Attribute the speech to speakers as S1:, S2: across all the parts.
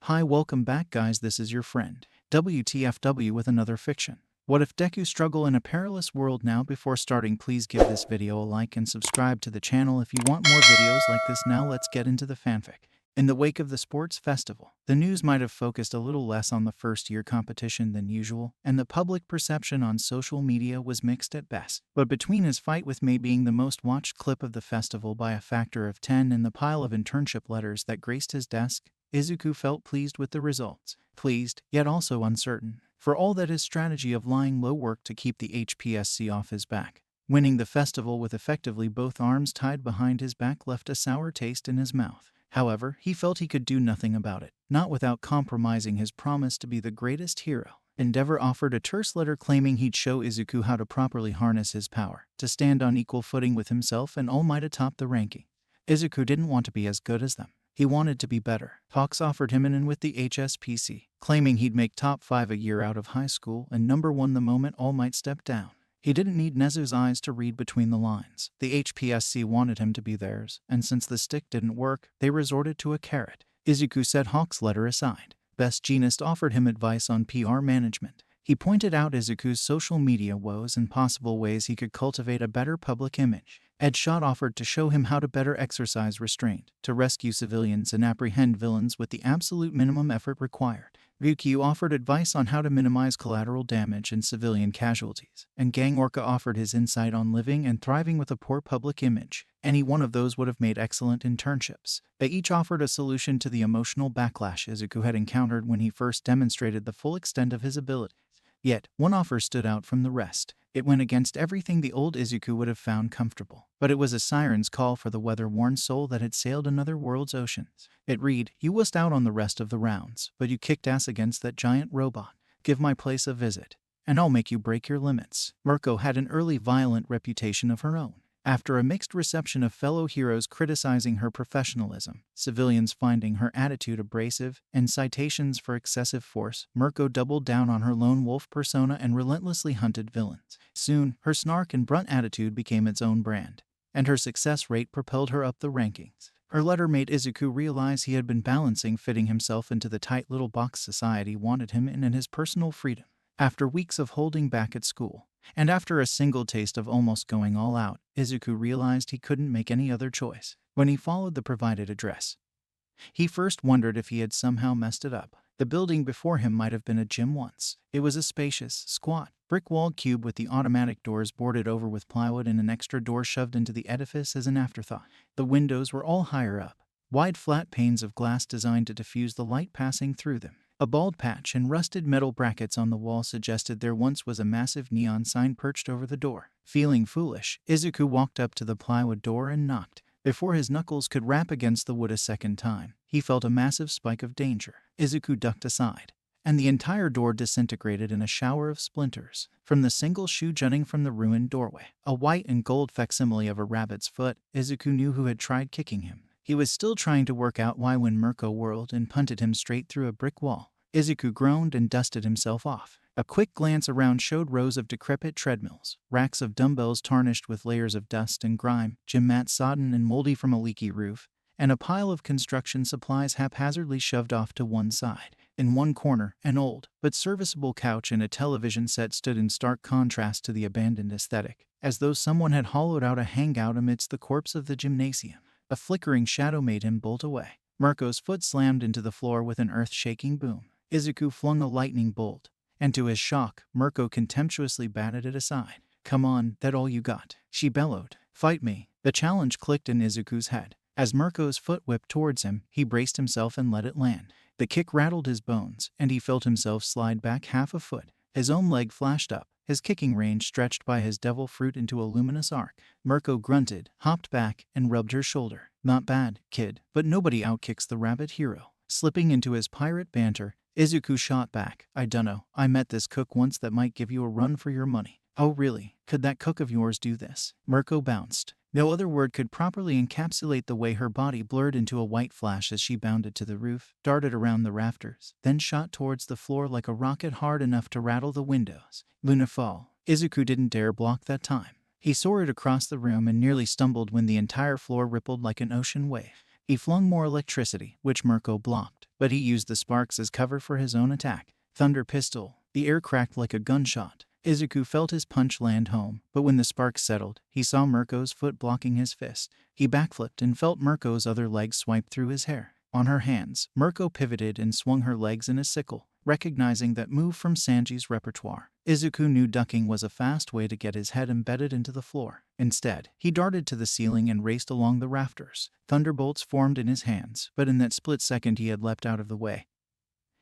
S1: Hi, welcome back guys, this is your friend, WTFW with another fiction. What if Deku struggle in a perilous world? Now before starting, please give this video a like and subscribe to the channel if you want more videos like this. Now let's get into the fanfic. In the wake of the sports festival, the news might have focused a little less on the first-year competition than usual, and the public perception on social media was mixed at best. But between his fight with May being the most watched clip of the festival by a factor of 10 and the pile of internship letters that graced his desk, Izuku felt pleased with the results. Pleased, yet also uncertain, for all that his strategy of lying low worked to keep the HPSC off his back. Winning the festival with effectively both arms tied behind his back left a sour taste in his mouth. However, he felt he could do nothing about it, not without compromising his promise to be the greatest hero. Endeavor offered a terse letter claiming he'd show Izuku how to properly harness his power, to stand on equal footing with himself and All Might atop the ranking. Izuku didn't want to be as good as them. He wanted to be better. Hawks offered him an in with the HPSC, claiming he'd make top 5 a year out of high school and number 1 the moment All Might stepped down. He didn't need Nezu's eyes to read between the lines. The HPSC wanted him to be theirs, and since the stick didn't work, they resorted to a carrot. Izuku set Hawk's letter aside. Best Jeanist offered him advice on PR management. He pointed out Izuku's social media woes and possible ways he could cultivate a better public image. Ed Shot offered to show him how to better exercise restraint, to rescue civilians and apprehend villains with the absolute minimum effort required. Ryukyu offered advice on how to minimize collateral damage and civilian casualties, and Gang Orca offered his insight on living and thriving with a poor public image. Any one of those would have made excellent internships. They each offered a solution to the emotional backlash Izuku had encountered when he first demonstrated the full extent of his abilities. Yet, one offer stood out from the rest. It went against everything the old Izuku would have found comfortable. But it was a siren's call for the weather-worn soul that had sailed another world's oceans. It read, "You wussed out on the rest of the rounds, but you kicked ass against that giant robot. Give my place a visit, and I'll make you break your limits." Mirko had an early violent reputation of her own. After a mixed reception of fellow heroes criticizing her professionalism, civilians finding her attitude abrasive, and citations for excessive force, Mirko doubled down on her lone wolf persona and relentlessly hunted villains. Soon, her snark and brunt attitude became its own brand, and her success rate propelled her up the rankings. Her letter made Izuku realize he had been balancing fitting himself into the tight little box society wanted him in and his personal freedom. After weeks of holding back at school, and after a single taste of almost going all out, Izuku realized he couldn't make any other choice. When he followed the provided address, he first wondered if he had somehow messed it up. The building before him might have been a gym once. It was a spacious, squat, brick-walled cube with the automatic doors boarded over with plywood and an extra door shoved into the edifice as an afterthought. The windows were all higher up, wide flat panes of glass designed to diffuse the light passing through them. A bald patch and rusted metal brackets on the wall suggested there once was a massive neon sign perched over the door. Feeling foolish, Izuku walked up to the plywood door and knocked. Before his knuckles could rap against the wood a second time, he felt a massive spike of danger. Izuku ducked aside, and the entire door disintegrated in a shower of splinters. From the single shoe jutting from the ruined doorway, a white and gold facsimile of a rabbit's foot, Izuku knew who had tried kicking him. He was still trying to work out why when Mirko whirled and punted him straight through a brick wall. Izuku groaned and dusted himself off. A quick glance around showed rows of decrepit treadmills, racks of dumbbells tarnished with layers of dust and grime, gym mats sodden and moldy from a leaky roof, and a pile of construction supplies haphazardly shoved off to one side. In one corner, an old, but serviceable couch and a television set stood in stark contrast to the abandoned aesthetic, as though someone had hollowed out a hangout amidst the corpse of the gymnasium. A flickering shadow made him bolt away. Mirko's foot slammed into the floor with an earth-shaking boom. Izuku flung a lightning bolt, and to his shock, Mirko contemptuously batted it aside. "Come on, that all you got?" she bellowed. "Fight me." The challenge clicked in Izuku's head. As Mirko's foot whipped towards him, he braced himself and let it land. The kick rattled his bones, and he felt himself slide back half a foot. His own leg flashed up, his kicking range stretched by his devil fruit into a luminous arc. Mirko grunted, hopped back, and rubbed her shoulder. "Not bad, kid, but nobody outkicks the rabbit hero." Slipping into his pirate banter, Izuku shot back. "I dunno, I met this cook once that might give you a run for your money." "Oh really? Could that cook of yours do this?" Mirko bounced. No other word could properly encapsulate the way her body blurred into a white flash as she bounded to the roof, darted around the rafters, then shot towards the floor like a rocket hard enough to rattle the windows. Lunafall. Izuku didn't dare block that time. He soared across the room and nearly stumbled when the entire floor rippled like an ocean wave. He flung more electricity, which Mirko blocked, but he used the sparks as cover for his own attack. Thunder pistol. The air cracked like a gunshot. Izuku felt his punch land home, but when the sparks settled, he saw Mirko's foot blocking his fist. He backflipped and felt Mirko's other leg swipe through his hair. On her hands, Mirko pivoted and swung her legs in a sickle, recognizing that move from Sanji's repertoire. Izuku knew ducking was a fast way to get his head embedded into the floor. Instead, he darted to the ceiling and raced along the rafters. Thunderbolts formed in his hands, but in that split second he had leapt out of the way.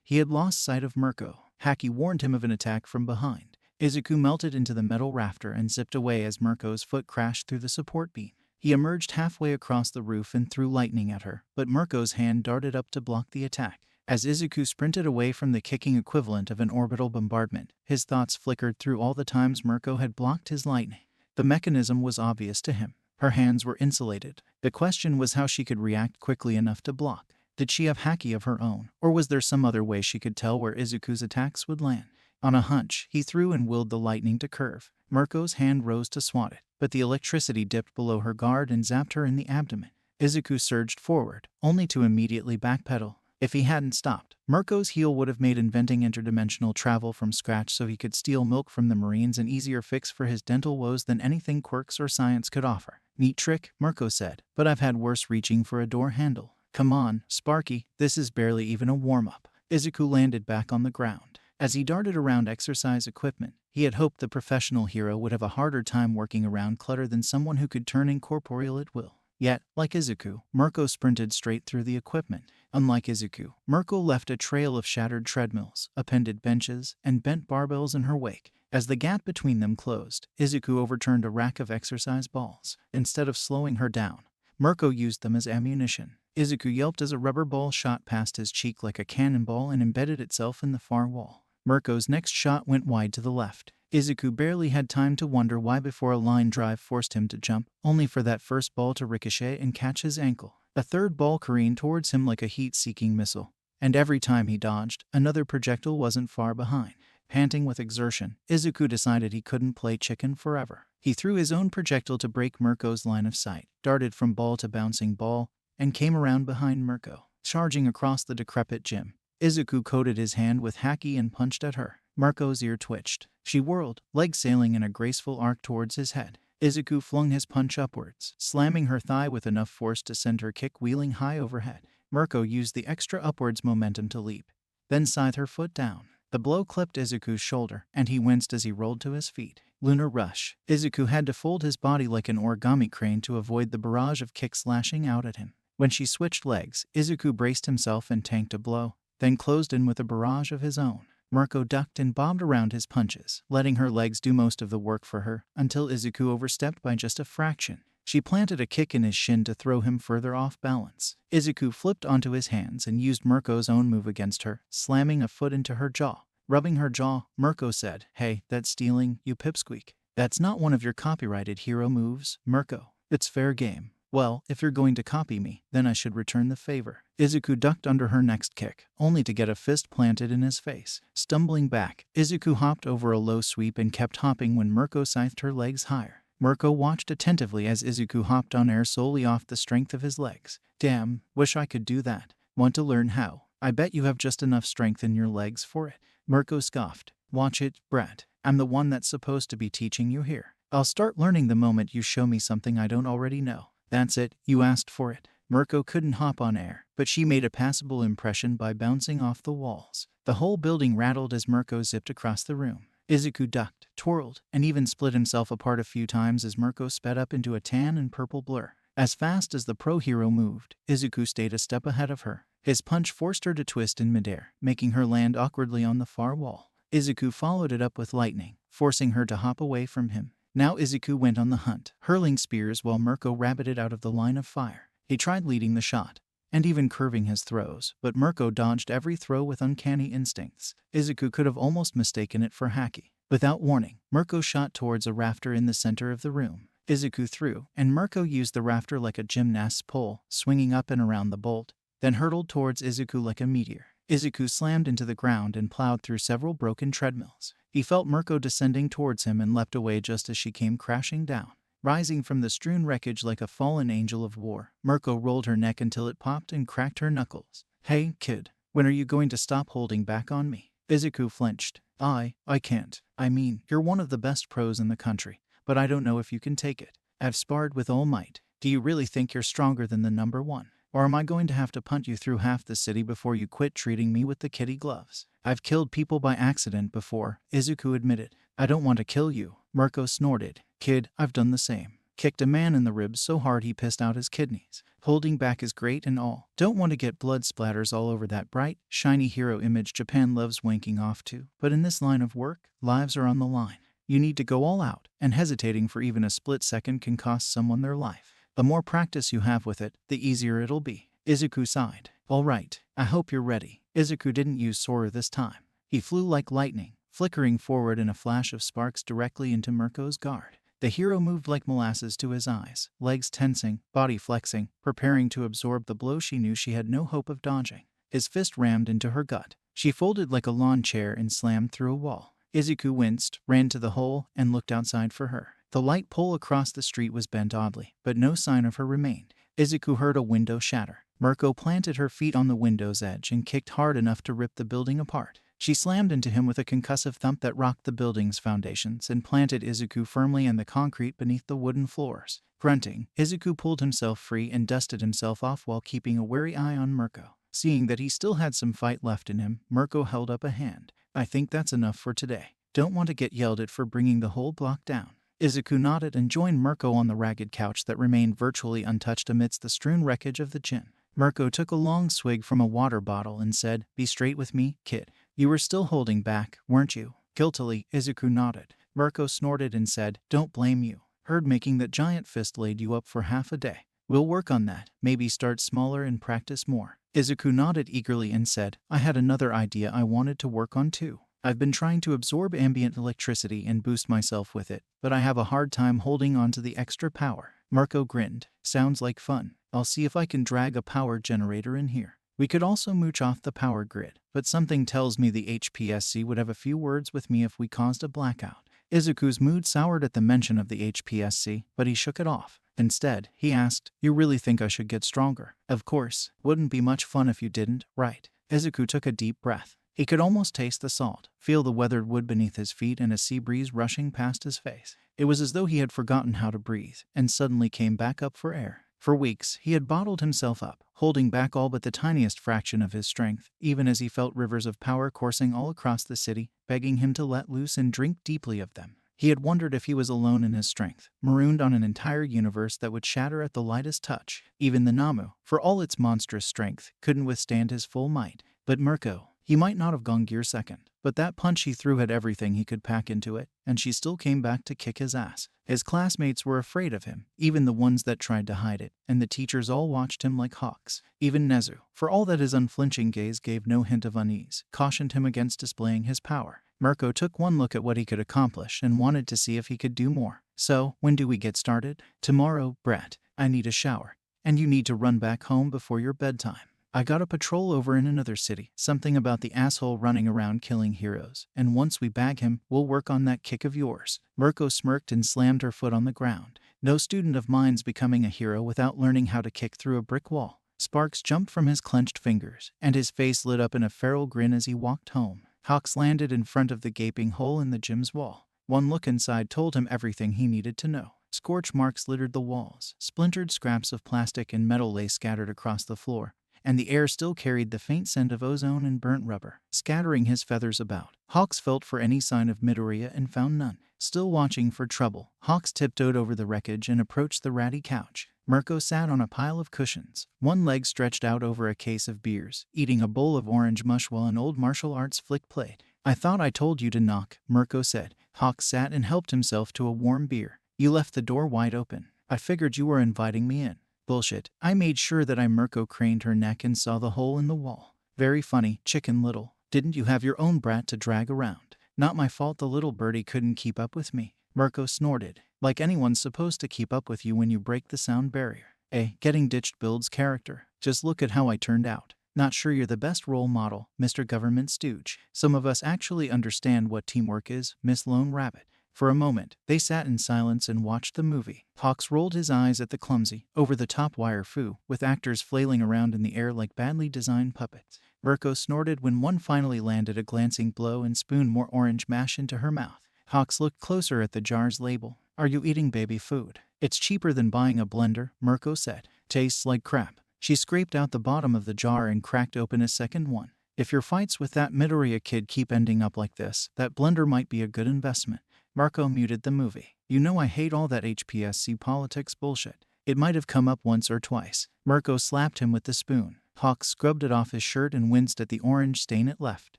S1: He had lost sight of Mirko. Haki warned him of an attack from behind. Izuku melted into the metal rafter and zipped away as Mirko's foot crashed through the support beam. He emerged halfway across the roof and threw lightning at her, but Mirko's hand darted up to block the attack. As Izuku sprinted away from the kicking equivalent of an orbital bombardment, his thoughts flickered through all the times Mirko had blocked his lightning. The mechanism was obvious to him. Her hands were insulated. The question was how she could react quickly enough to block. Did she have haki of her own, or was there some other way she could tell where Izuku's attacks would land? On a hunch, he threw and willed the lightning to curve. Mirko's hand rose to swat it, but the electricity dipped below her guard and zapped her in the abdomen. Izuku surged forward, only to immediately backpedal. If he hadn't stopped, Mirko's heel would have made inventing interdimensional travel from scratch so he could steal milk from the Marines an easier fix for his dental woes than anything quirks or science could offer. Neat trick, Mirko said, but I've had worse reaching for a door handle. Come on, Sparky, this is barely even a warm-up. Izuku landed back on the ground. As he darted around exercise equipment, he had hoped the professional hero would have a harder time working around clutter than someone who could turn incorporeal at will. Yet, like Izuku, Mirko sprinted straight through the equipment. Unlike Izuku, Mirko left a trail of shattered treadmills, appended benches, and bent barbells in her wake. As the gap between them closed, Izuku overturned a rack of exercise balls. Instead of slowing her down, Mirko used them as ammunition. Izuku yelped as a rubber ball shot past his cheek like a cannonball and embedded itself in the far wall. Mirko's next shot went wide to the left. Izuku barely had time to wonder why before a line drive forced him to jump, only for that first ball to ricochet and catch his ankle. A third ball careened towards him like a heat-seeking missile, and every time he dodged, another projectile wasn't far behind. Panting with exertion, Izuku decided he couldn't play chicken forever. He threw his own projectile to break Mirko's line of sight, darted from ball to bouncing ball, and came around behind Mirko, charging across the decrepit gym. Izuku coated his hand with haki and punched at her. Mirko's ear twitched. She whirled, legs sailing in a graceful arc towards his head. Izuku flung his punch upwards, slamming her thigh with enough force to send her kick wheeling high overhead. Mirko used the extra upwards momentum to leap, then scythe her foot down. The blow clipped Izuku's shoulder, and he winced as he rolled to his feet. Lunar rush. Izuku had to fold his body like an origami crane to avoid the barrage of kicks lashing out at him. When she switched legs, Izuku braced himself and tanked a blow, then closed in with a barrage of his own. Mirko ducked and bobbed around his punches, letting her legs do most of the work for her, until Izuku overstepped by just a fraction. She planted a kick in his shin to throw him further off balance. Izuku flipped onto his hands and used Mirko's own move against her, slamming a foot into her jaw. Rubbing her jaw, Mirko said, "Hey, that's stealing, you pipsqueak. That's not one of your copyrighted hero moves, Mirko. It's fair game." "Well, if you're going to copy me, then I should return the favor." Izuku ducked under her next kick, only to get a fist planted in his face. Stumbling back, Izuku hopped over a low sweep and kept hopping when Mirko scythed her legs higher. Mirko watched attentively as Izuku hopped on air solely off the strength of his legs. "Damn, wish I could do that. Want to learn how? I bet you have just enough strength in your legs for it." Mirko scoffed. "Watch it, brat. I'm the one that's supposed to be teaching you here. I'll start learning the moment you show me something I don't already know." "That's it, you asked for it." Mirko couldn't hop on air, but she made a passable impression by bouncing off the walls. The whole building rattled as Mirko zipped across the room. Izuku ducked, twirled, and even split himself apart a few times as Mirko sped up into a tan and purple blur. As fast as the pro hero moved, Izuku stayed a step ahead of her. His punch forced her to twist in midair, making her land awkwardly on the far wall. Izuku followed it up with lightning, forcing her to hop away from him. Now Izuku went on the hunt, hurling spears while Mirko rabbited out of the line of fire. He tried leading the shot, and even curving his throws, but Mirko dodged every throw with uncanny instincts. Izuku could have almost mistaken it for haki. Without warning, Mirko shot towards a rafter in the center of the room. Izuku threw, and Mirko used the rafter like a gymnast's pole, swinging up and around the bolt, then hurtled towards Izuku like a meteor. Izuku slammed into the ground and plowed through several broken treadmills. He felt Mirko descending towards him and leapt away just as she came crashing down. rising from the strewn wreckage like a fallen angel of war. Mirko rolled her neck until it popped and cracked her knuckles. Hey, kid, when are you going to stop holding back on me? Izuku flinched. I can't. I mean, you're one of the best pros in the country, but I don't know if you can take it. I've sparred with all might. Do you really think you're stronger than the number one? Or am I going to have to punt you through half the city before you quit treating me with the kitty gloves? I've killed people by accident before, Izuku admitted. I don't want to kill you, Mirko snorted. Kid, I've done the same. Kicked a man in the ribs so hard he pissed out his kidneys. Holding back is great and all. Don't want to get blood splatters all over that bright, shiny hero image Japan loves wanking off to. But in this line of work, lives are on the line. You need to go all out, and hesitating for even a split second can cost someone their life. The more practice you have with it, the easier it'll be. Izuku sighed. All right, I hope you're ready. Izuku didn't use Sora this time. He flew like lightning, flickering forward in a flash of sparks directly into Mirko's guard. The hero moved like molasses to his eyes, legs tensing, body flexing, preparing to absorb the blow she knew she had no hope of dodging. His fist rammed into her gut. She folded like a lawn chair and slammed through a wall. Izuku winced, ran to the hole, and looked outside for her. The light pole across the street was bent oddly, but no sign of her remained. Izuku heard a window shatter. Mirko planted her feet on the window's edge and kicked hard enough to rip the building apart. She slammed into him with a concussive thump that rocked the building's foundations and planted Izuku firmly in the concrete beneath the wooden floors. Grunting, Izuku pulled himself free and dusted himself off while keeping a wary eye on Mirko. Seeing that he still had some fight left in him, Mirko held up a hand. I think that's enough for today. Don't want to get yelled at for bringing the whole block down. Izuku nodded and joined Mirko on the ragged couch that remained virtually untouched amidst the strewn wreckage of the gym. Mirko took a long swig from a water bottle and said, Be straight with me, kid. You were still holding back, weren't you? Guiltily, Izuku nodded. Mirko snorted and said, Don't blame you. Heard making that giant fist laid you up for half a day. We'll work on that, maybe start smaller and practice more. Izuku nodded eagerly and said, I had another idea I wanted to work on too. I've been trying to absorb ambient electricity and boost myself with it, but I have a hard time holding on to the extra power. Mirko grinned. Sounds like fun. I'll see if I can drag a power generator in here. We could also mooch off the power grid, but something tells me the HPSC would have a few words with me if we caused a blackout. Izuku's mood soured at the mention of the HPSC, but he shook it off. Instead, he asked, You really think I should get stronger? Of course. Wouldn't be much fun if you didn't, right? Izuku took a deep breath. He could almost taste the salt, feel the weathered wood beneath his feet and a sea breeze rushing past his face. It was as though he had forgotten how to breathe, and suddenly came back up for air. For weeks, he had bottled himself up, holding back all but the tiniest fraction of his strength, even as he felt rivers of power coursing all across the city, begging him to let loose and drink deeply of them. He had wondered if he was alone in his strength, marooned on an entire universe that would shatter at the lightest touch. Even the Nomu, for all its monstrous strength, couldn't withstand his full might. But Mirko, he might not have gone gear second, but that punch he threw had everything he could pack into it, and she still came back to kick his ass. His classmates were afraid of him, even the ones that tried to hide it, and the teachers all watched him like hawks. Even Nezu, for all that his unflinching gaze gave no hint of unease, cautioned him against displaying his power. Mirko took one look at what he could accomplish and wanted to see if he could do more. So, when do we get started? Tomorrow, Brett. I need a shower. And you need to run back home before your bedtime. I got a patrol over in another city, something about the asshole running around killing heroes, and once we bag him, we'll work on that kick of yours. Mirko smirked and slammed her foot on the ground. No student of mine's becoming a hero without learning how to kick through a brick wall. Sparks jumped from his clenched fingers, and his face lit up in a feral grin as he walked home. Hawks landed in front of the gaping hole in the gym's wall. One look inside told him everything he needed to know. Scorch marks littered the walls, splintered scraps of plastic and metal lay scattered across the floor, and the air still carried the faint scent of ozone and burnt rubber, scattering his feathers about. Hawks felt for any sign of Midoriya and found none. Still watching for trouble, Hawks tiptoed over the wreckage and approached the ratty couch. Mirko sat on a pile of cushions, one leg stretched out over a case of beers, eating a bowl of orange mush while an old martial arts flick played. I thought I told you to knock, Mirko said. Hawks sat and helped himself to a warm beer. You left the door wide open. I figured you were inviting me in. Bullshit. I made sure that Mirko craned her neck and saw the hole in the wall. Very funny, Chicken Little. Didn't you have your own brat to drag around? Not my fault the little birdie couldn't keep up with me. Mirko snorted. Like anyone's supposed to keep up with you when you break the sound barrier. Getting ditched builds character. Just look at how I turned out. Not sure you're the best role model, Mr. Government Stooge. Some of us actually understand what teamwork is, Miss Lone Rabbit. For a moment, they sat in silence and watched the movie. Hawks rolled his eyes at the clumsy, over-the-top wire fu, with actors flailing around in the air like badly designed puppets. Mirko snorted when one finally landed a glancing blow and spooned more orange mash into her mouth. Hawks looked closer at the jar's label. "Are you eating baby food? It's cheaper than buying a blender," Mirko said. "Tastes like crap." She scraped out the bottom of the jar and cracked open a second one. "If your fights with that Midoriya kid keep ending up like this, that blender might be a good investment." Mirko muted the movie. "You know I hate all that HPSC politics bullshit. It might have come up once or twice." Mirko slapped him with the spoon. Hawks scrubbed it off his shirt and winced at the orange stain it left.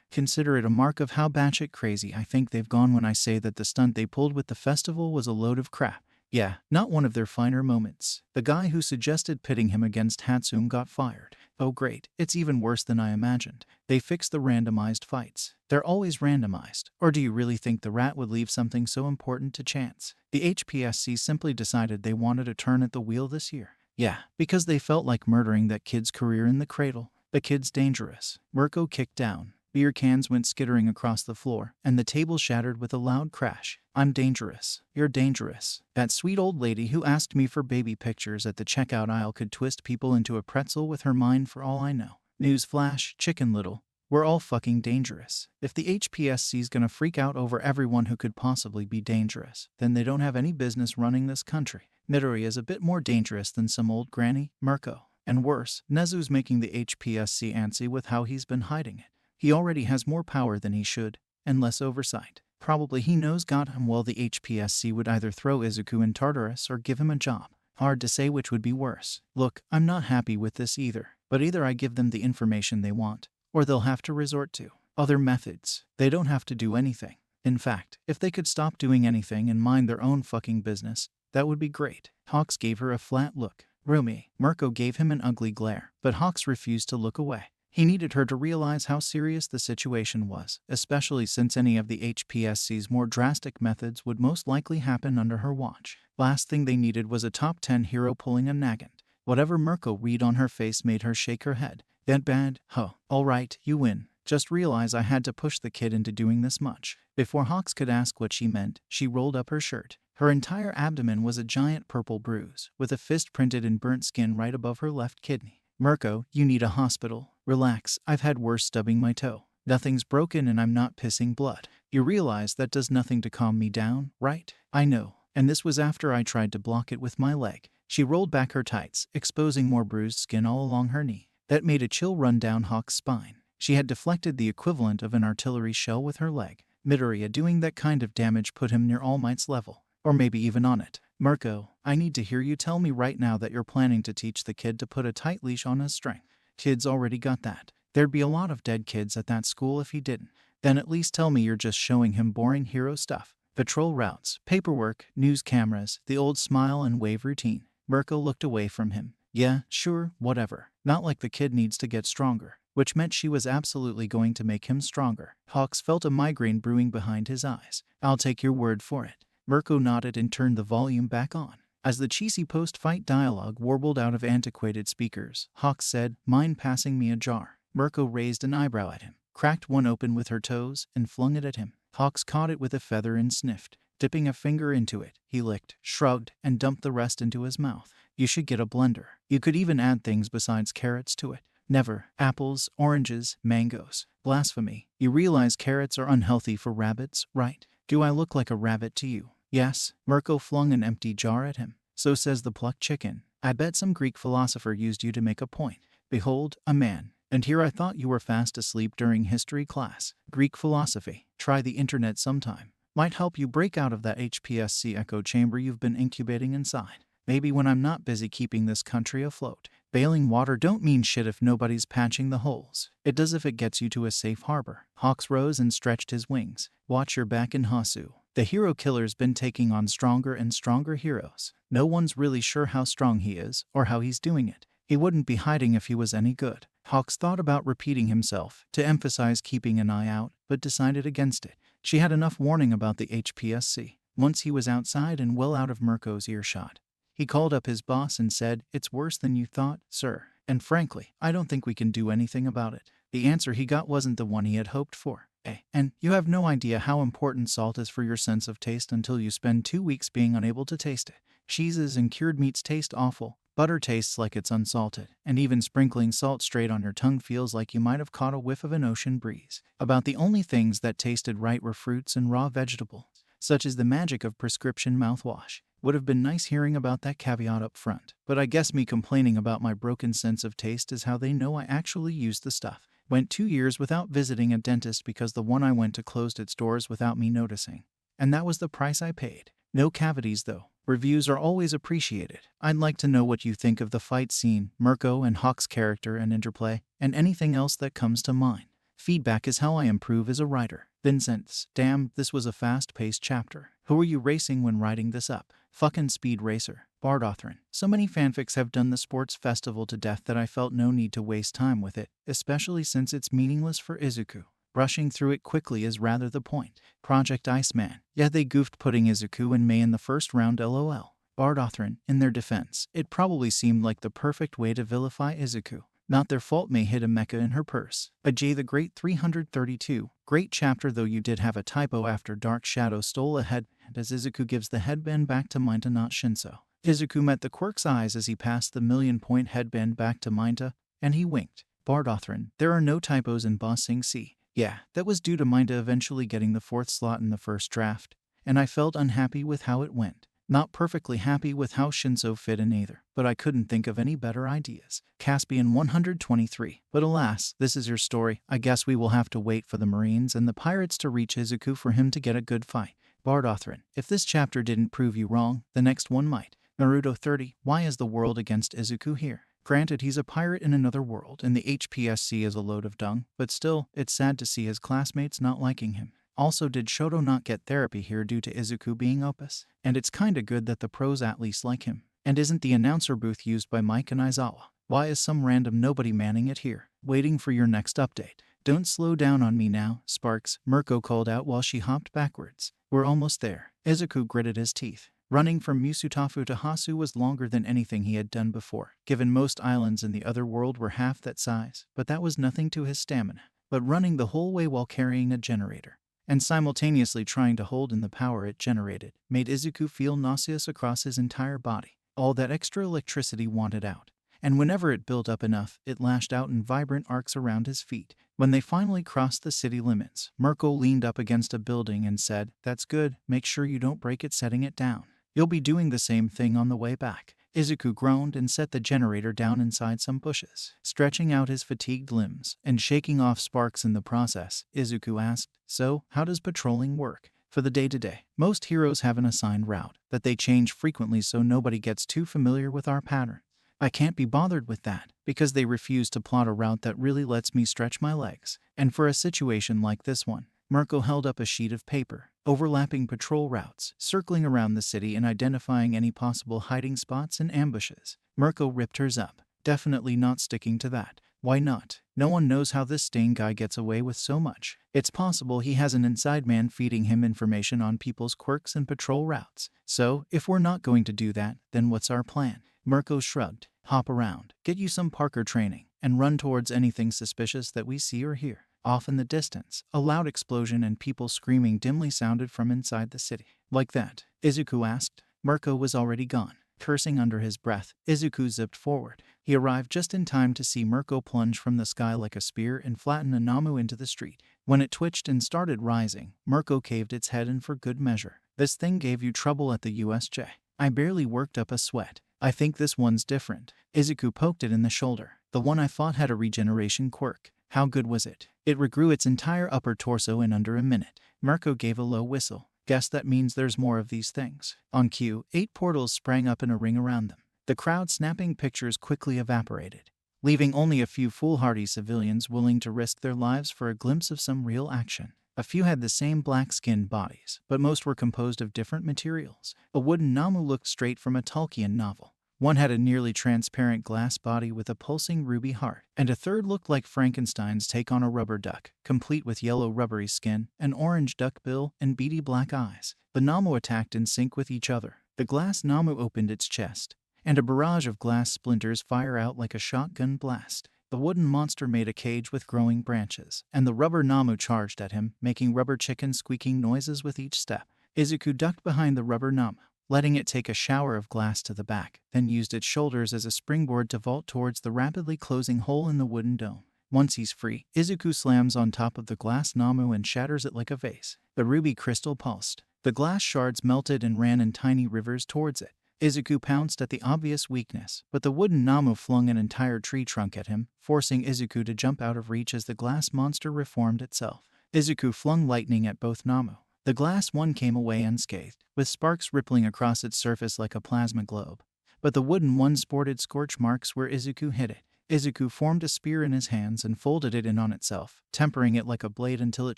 S1: "Consider it a mark of how batshit crazy I think they've gone when I say that the stunt they pulled with the festival was a load of crap. Yeah, not one of their finer moments. The guy who suggested pitting him against Hatsume got fired. Oh great, it's even worse than I imagined. They fixed the randomized fights. They're always randomized. Or do you really think the rat would leave something so important to chance? The HPSC simply decided they wanted a turn at the wheel this year. Yeah, because they felt like murdering that kid's career in the cradle. The kid's dangerous." Mirko kicked down. Beer cans went skittering across the floor, and the table shattered with a loud crash. "I'm dangerous. You're dangerous. That sweet old lady who asked me for baby pictures at the checkout aisle could twist people into a pretzel with her mind for all I know. Newsflash, Chicken Little. We're all fucking dangerous. If the HPSC's gonna freak out over everyone who could possibly be dangerous, then they don't have any business running this country. Midoriya is a bit more dangerous than some old granny, Mirko. And worse, Nezu's making the HPSC antsy with how he's been hiding it. He already has more power than he should, and less oversight. Probably he knows goddamn well the HPSC would either throw Izuku in Tartarus or give him a job. Hard to say which would be worse. Look, I'm not happy with this either, but either I give them the information they want, or they'll have to resort to other methods. They don't have to do anything. In fact, if they could stop doing anything and mind their own fucking business, that would be great." Hawks gave her a flat look. "Rumi." Mirko gave him an ugly glare, but Hawks refused to look away. He needed her to realize how serious the situation was, especially since any of the HPSC's more drastic methods would most likely happen under her watch. Last thing they needed was a top 10 hero pulling a Nagant. Whatever Mirko read on her face made her shake her head. "That bad? Huh. Alright, you win. Just realize I had to push the kid into doing this much." Before Hawks could ask what she meant, she rolled up her shirt. Her entire abdomen was a giant purple bruise, with a fist printed in burnt skin right above her left kidney. "Mirko, you need a hospital. Relax, I've had worse stubbing my toe. Nothing's broken and I'm not pissing blood. You realize that does nothing to calm me down, right?" "I know. And this was after I tried to block it with my leg." She rolled back her tights, exposing more bruised skin all along her knee. That made a chill run down Hawk's spine. She had deflected the equivalent of an artillery shell with her leg. Midoriya doing that kind of damage put him near All Might's level. Or maybe even on it. "Mirko, I need to hear you tell me right now that you're planning to teach the kid to put a tight leash on his string." "Kid's already got that. There'd be a lot of dead kids at that school if he didn't." "Then at least tell me you're just showing him boring hero stuff. Patrol routes, paperwork, news cameras, the old smile and wave routine." Mirko looked away from him. "Yeah, sure, whatever. Not like the kid needs to get stronger." Which meant she was absolutely going to make him stronger. Hawks felt a migraine brewing behind his eyes. "I'll take your word for it." Mirko nodded and turned the volume back on. As the cheesy post-fight dialogue warbled out of antiquated speakers, Hawks said, "Mind passing me a jar?" Mirko raised an eyebrow at him, cracked one open with her toes, and flung it at him. Hawks caught it with a feather and sniffed. Dipping a finger into it, he licked, shrugged, and dumped the rest into his mouth. "You should get a blender. You could even add things besides carrots to it." "Never. Apples, oranges, mangoes." "Blasphemy. You realize carrots are unhealthy for rabbits, right? Do I look like a rabbit to you?" "Yes." Mirko flung an empty jar at him. "So says the plucked chicken. I bet some Greek philosopher used you to make a point. Behold, a man. And here I thought you were fast asleep during history class. Greek philosophy. Try the internet sometime. Might help you break out of that HPSC echo chamber you've been incubating inside. Maybe when I'm not busy keeping this country afloat. Bailing water don't mean shit if nobody's patching the holes. It does if it gets you to a safe harbor." Hawks rose and stretched his wings. "Watch your back in Hosu. The hero killer's been taking on stronger and stronger heroes. No one's really sure how strong he is, or how he's doing it. He wouldn't be hiding if he was any good." Hawks thought about repeating himself, to emphasize keeping an eye out, but decided against it. She had enough warning about the HPSC. Once he was outside and well out of Mirko's earshot, he called up his boss and said, "It's worse than you thought, sir. And frankly, I don't think we can do anything about it." The answer he got wasn't the one he had hoped for. And you have no idea how important salt is for your sense of taste until you spend 2 weeks being unable to taste it. Cheeses and cured meats taste awful. Butter tastes like it's unsalted, and even sprinkling salt straight on your tongue feels like you might have caught a whiff of an ocean breeze. About the only things that tasted right were fruits and raw vegetables, such as the magic of prescription mouthwash. Would have been nice hearing about that caveat up front, but I guess me complaining about my broken sense of taste is how they know I actually used the stuff. Went 2 years without visiting a dentist because the one I went to closed its doors without me noticing. And that was the price I paid. No cavities though. Reviews are always appreciated. I'd like to know what you think of the fight scene, Mirko and Hawk's character and interplay, and anything else that comes to mind. Feedback is how I improve as a writer. Vincent's, damn, this was a fast-paced chapter. Who are you racing when writing this up? Fucking Speed Racer. Bardothren. So many fanfics have done the sports festival to death that I felt no need to waste time with it, especially since it's meaningless for Izuku. Rushing through it quickly is rather the point. Project Iceman. Yeah, they goofed putting Izuku in May in the first round lol. Bardothren. In their defense, it probably seemed like the perfect way to vilify Izuku. Not their fault May hid a mecha in her purse. Ajay the Great 332. Great chapter though you did have a typo after Dark Shadow stole a headband as Izuku gives the headband back to Minta not Shinso. Izuku met the quirk's eyes as he passed the 1,000,000-point headband back to Minta, and he winked. Bardothren. There are no typos in Boss Sing C. Yeah, that was due to Minta eventually getting the 4th slot in the first draft, and I felt unhappy with how it went. Not perfectly happy with how Shinso fit in either, but I couldn't think of any better ideas. Caspian 123. But alas, this is your story. I guess we will have to wait for the Marines and the pirates to reach Izuku for him to get a good fight. Bardothren. If this chapter didn't prove you wrong, the next one might. Naruto 30. Why is the world against Izuku here? Granted, he's a pirate in another world, and the HPSC is a load of dung, but still, it's sad to see his classmates not liking him. Also, did Shoto not get therapy here due to Izuku being opus? And it's kinda good that the pros at least like him. And isn't the announcer booth used by Mike and Aizawa? Why is some random nobody manning it here? Waiting for your next update. Don't slow down on me now, Sparks, Mirko called out while she hopped backwards. We're almost there. Izuku gritted his teeth. Running from Musutafu to Hosu was longer than anything he had done before, given most islands in the other world were half that size, but that was nothing to his stamina. But running the whole way while carrying a generator, and simultaneously trying to hold in the power it generated, made Izuku feel nauseous across his entire body. All that extra electricity wanted out, and whenever it built up enough, it lashed out in vibrant arcs around his feet. When they finally crossed the city limits, Mirko leaned up against a building and said, "That's good, make sure you don't break it setting it down. You'll be doing the same thing on the way back." Izuku groaned and set the generator down inside some bushes, stretching out his fatigued limbs and shaking off sparks in the process. Izuku asked, "So, how does patrolling work?" For the day-to-day, most heroes have an assigned route that they change frequently so nobody gets too familiar with our pattern. I can't be bothered with that, because they refuse to plot a route that really lets me stretch my legs. And for a situation like this one, Mirko held up a sheet of paper, overlapping patrol routes, circling around the city and identifying any possible hiding spots and ambushes. Mirko ripped hers up. Definitely not sticking to that. Why not? No one knows how this Stain guy gets away with so much. It's possible he has an inside man feeding him information on people's quirks and patrol routes. So, if we're not going to do that, then what's our plan? Mirko shrugged. Hop around, get you some Parker training, and run towards anything suspicious that we see or hear. Off in the distance, a loud explosion and people screaming dimly sounded from inside the city. Like that? Izuku asked. Mirko was already gone. Cursing under his breath, Izuku zipped forward. He arrived just in time to see Mirko plunge from the sky like a spear and flatten a Nomu into the street. When it twitched and started rising, Mirko caved its head in for good measure. "This thing gave you trouble at the USJ. I barely worked up a sweat. I think this one's different." Izuku poked it in the shoulder. "The one I fought had a regeneration quirk. How good was it? It regrew its entire upper torso in under a minute." Mirko gave a low whistle. "Guess that means there's more of these things." On cue, 8 portals sprang up in a ring around them. The crowd snapping pictures quickly evaporated, leaving only a few foolhardy civilians willing to risk their lives for a glimpse of some real action. A few had the same black-skinned bodies, but most were composed of different materials. A wooden Nomu looked straight from a Tolkien novel. One had a nearly transparent glass body with a pulsing ruby heart, and a third looked like Frankenstein's take on a rubber duck, complete with yellow rubbery skin, an orange duck bill, and beady black eyes. The Nomu attacked in sync with each other. The glass Nomu opened its chest, and a barrage of glass splinters fire out like a shotgun blast. The wooden monster made a cage with growing branches, and the rubber Nomu charged at him, making rubber chicken squeaking noises with each step. Izuku ducked behind the rubber Nomu, letting it take a shower of glass to the back, then used its shoulders as a springboard to vault towards the rapidly closing hole in the wooden dome. Once he's free, Izuku slams on top of the glass Nomu and shatters it like a vase. The ruby crystal pulsed. The glass shards melted and ran in tiny rivers towards it. Izuku pounced at the obvious weakness, but the wooden Nomu flung an entire tree trunk at him, forcing Izuku to jump out of reach as the glass monster reformed itself. Izuku flung lightning at both Nomu. The glass one came away unscathed, with sparks rippling across its surface like a plasma globe. But the wooden one sported scorch marks where Izuku hit it. Izuku formed a spear in his hands and folded it in on itself, tempering it like a blade until it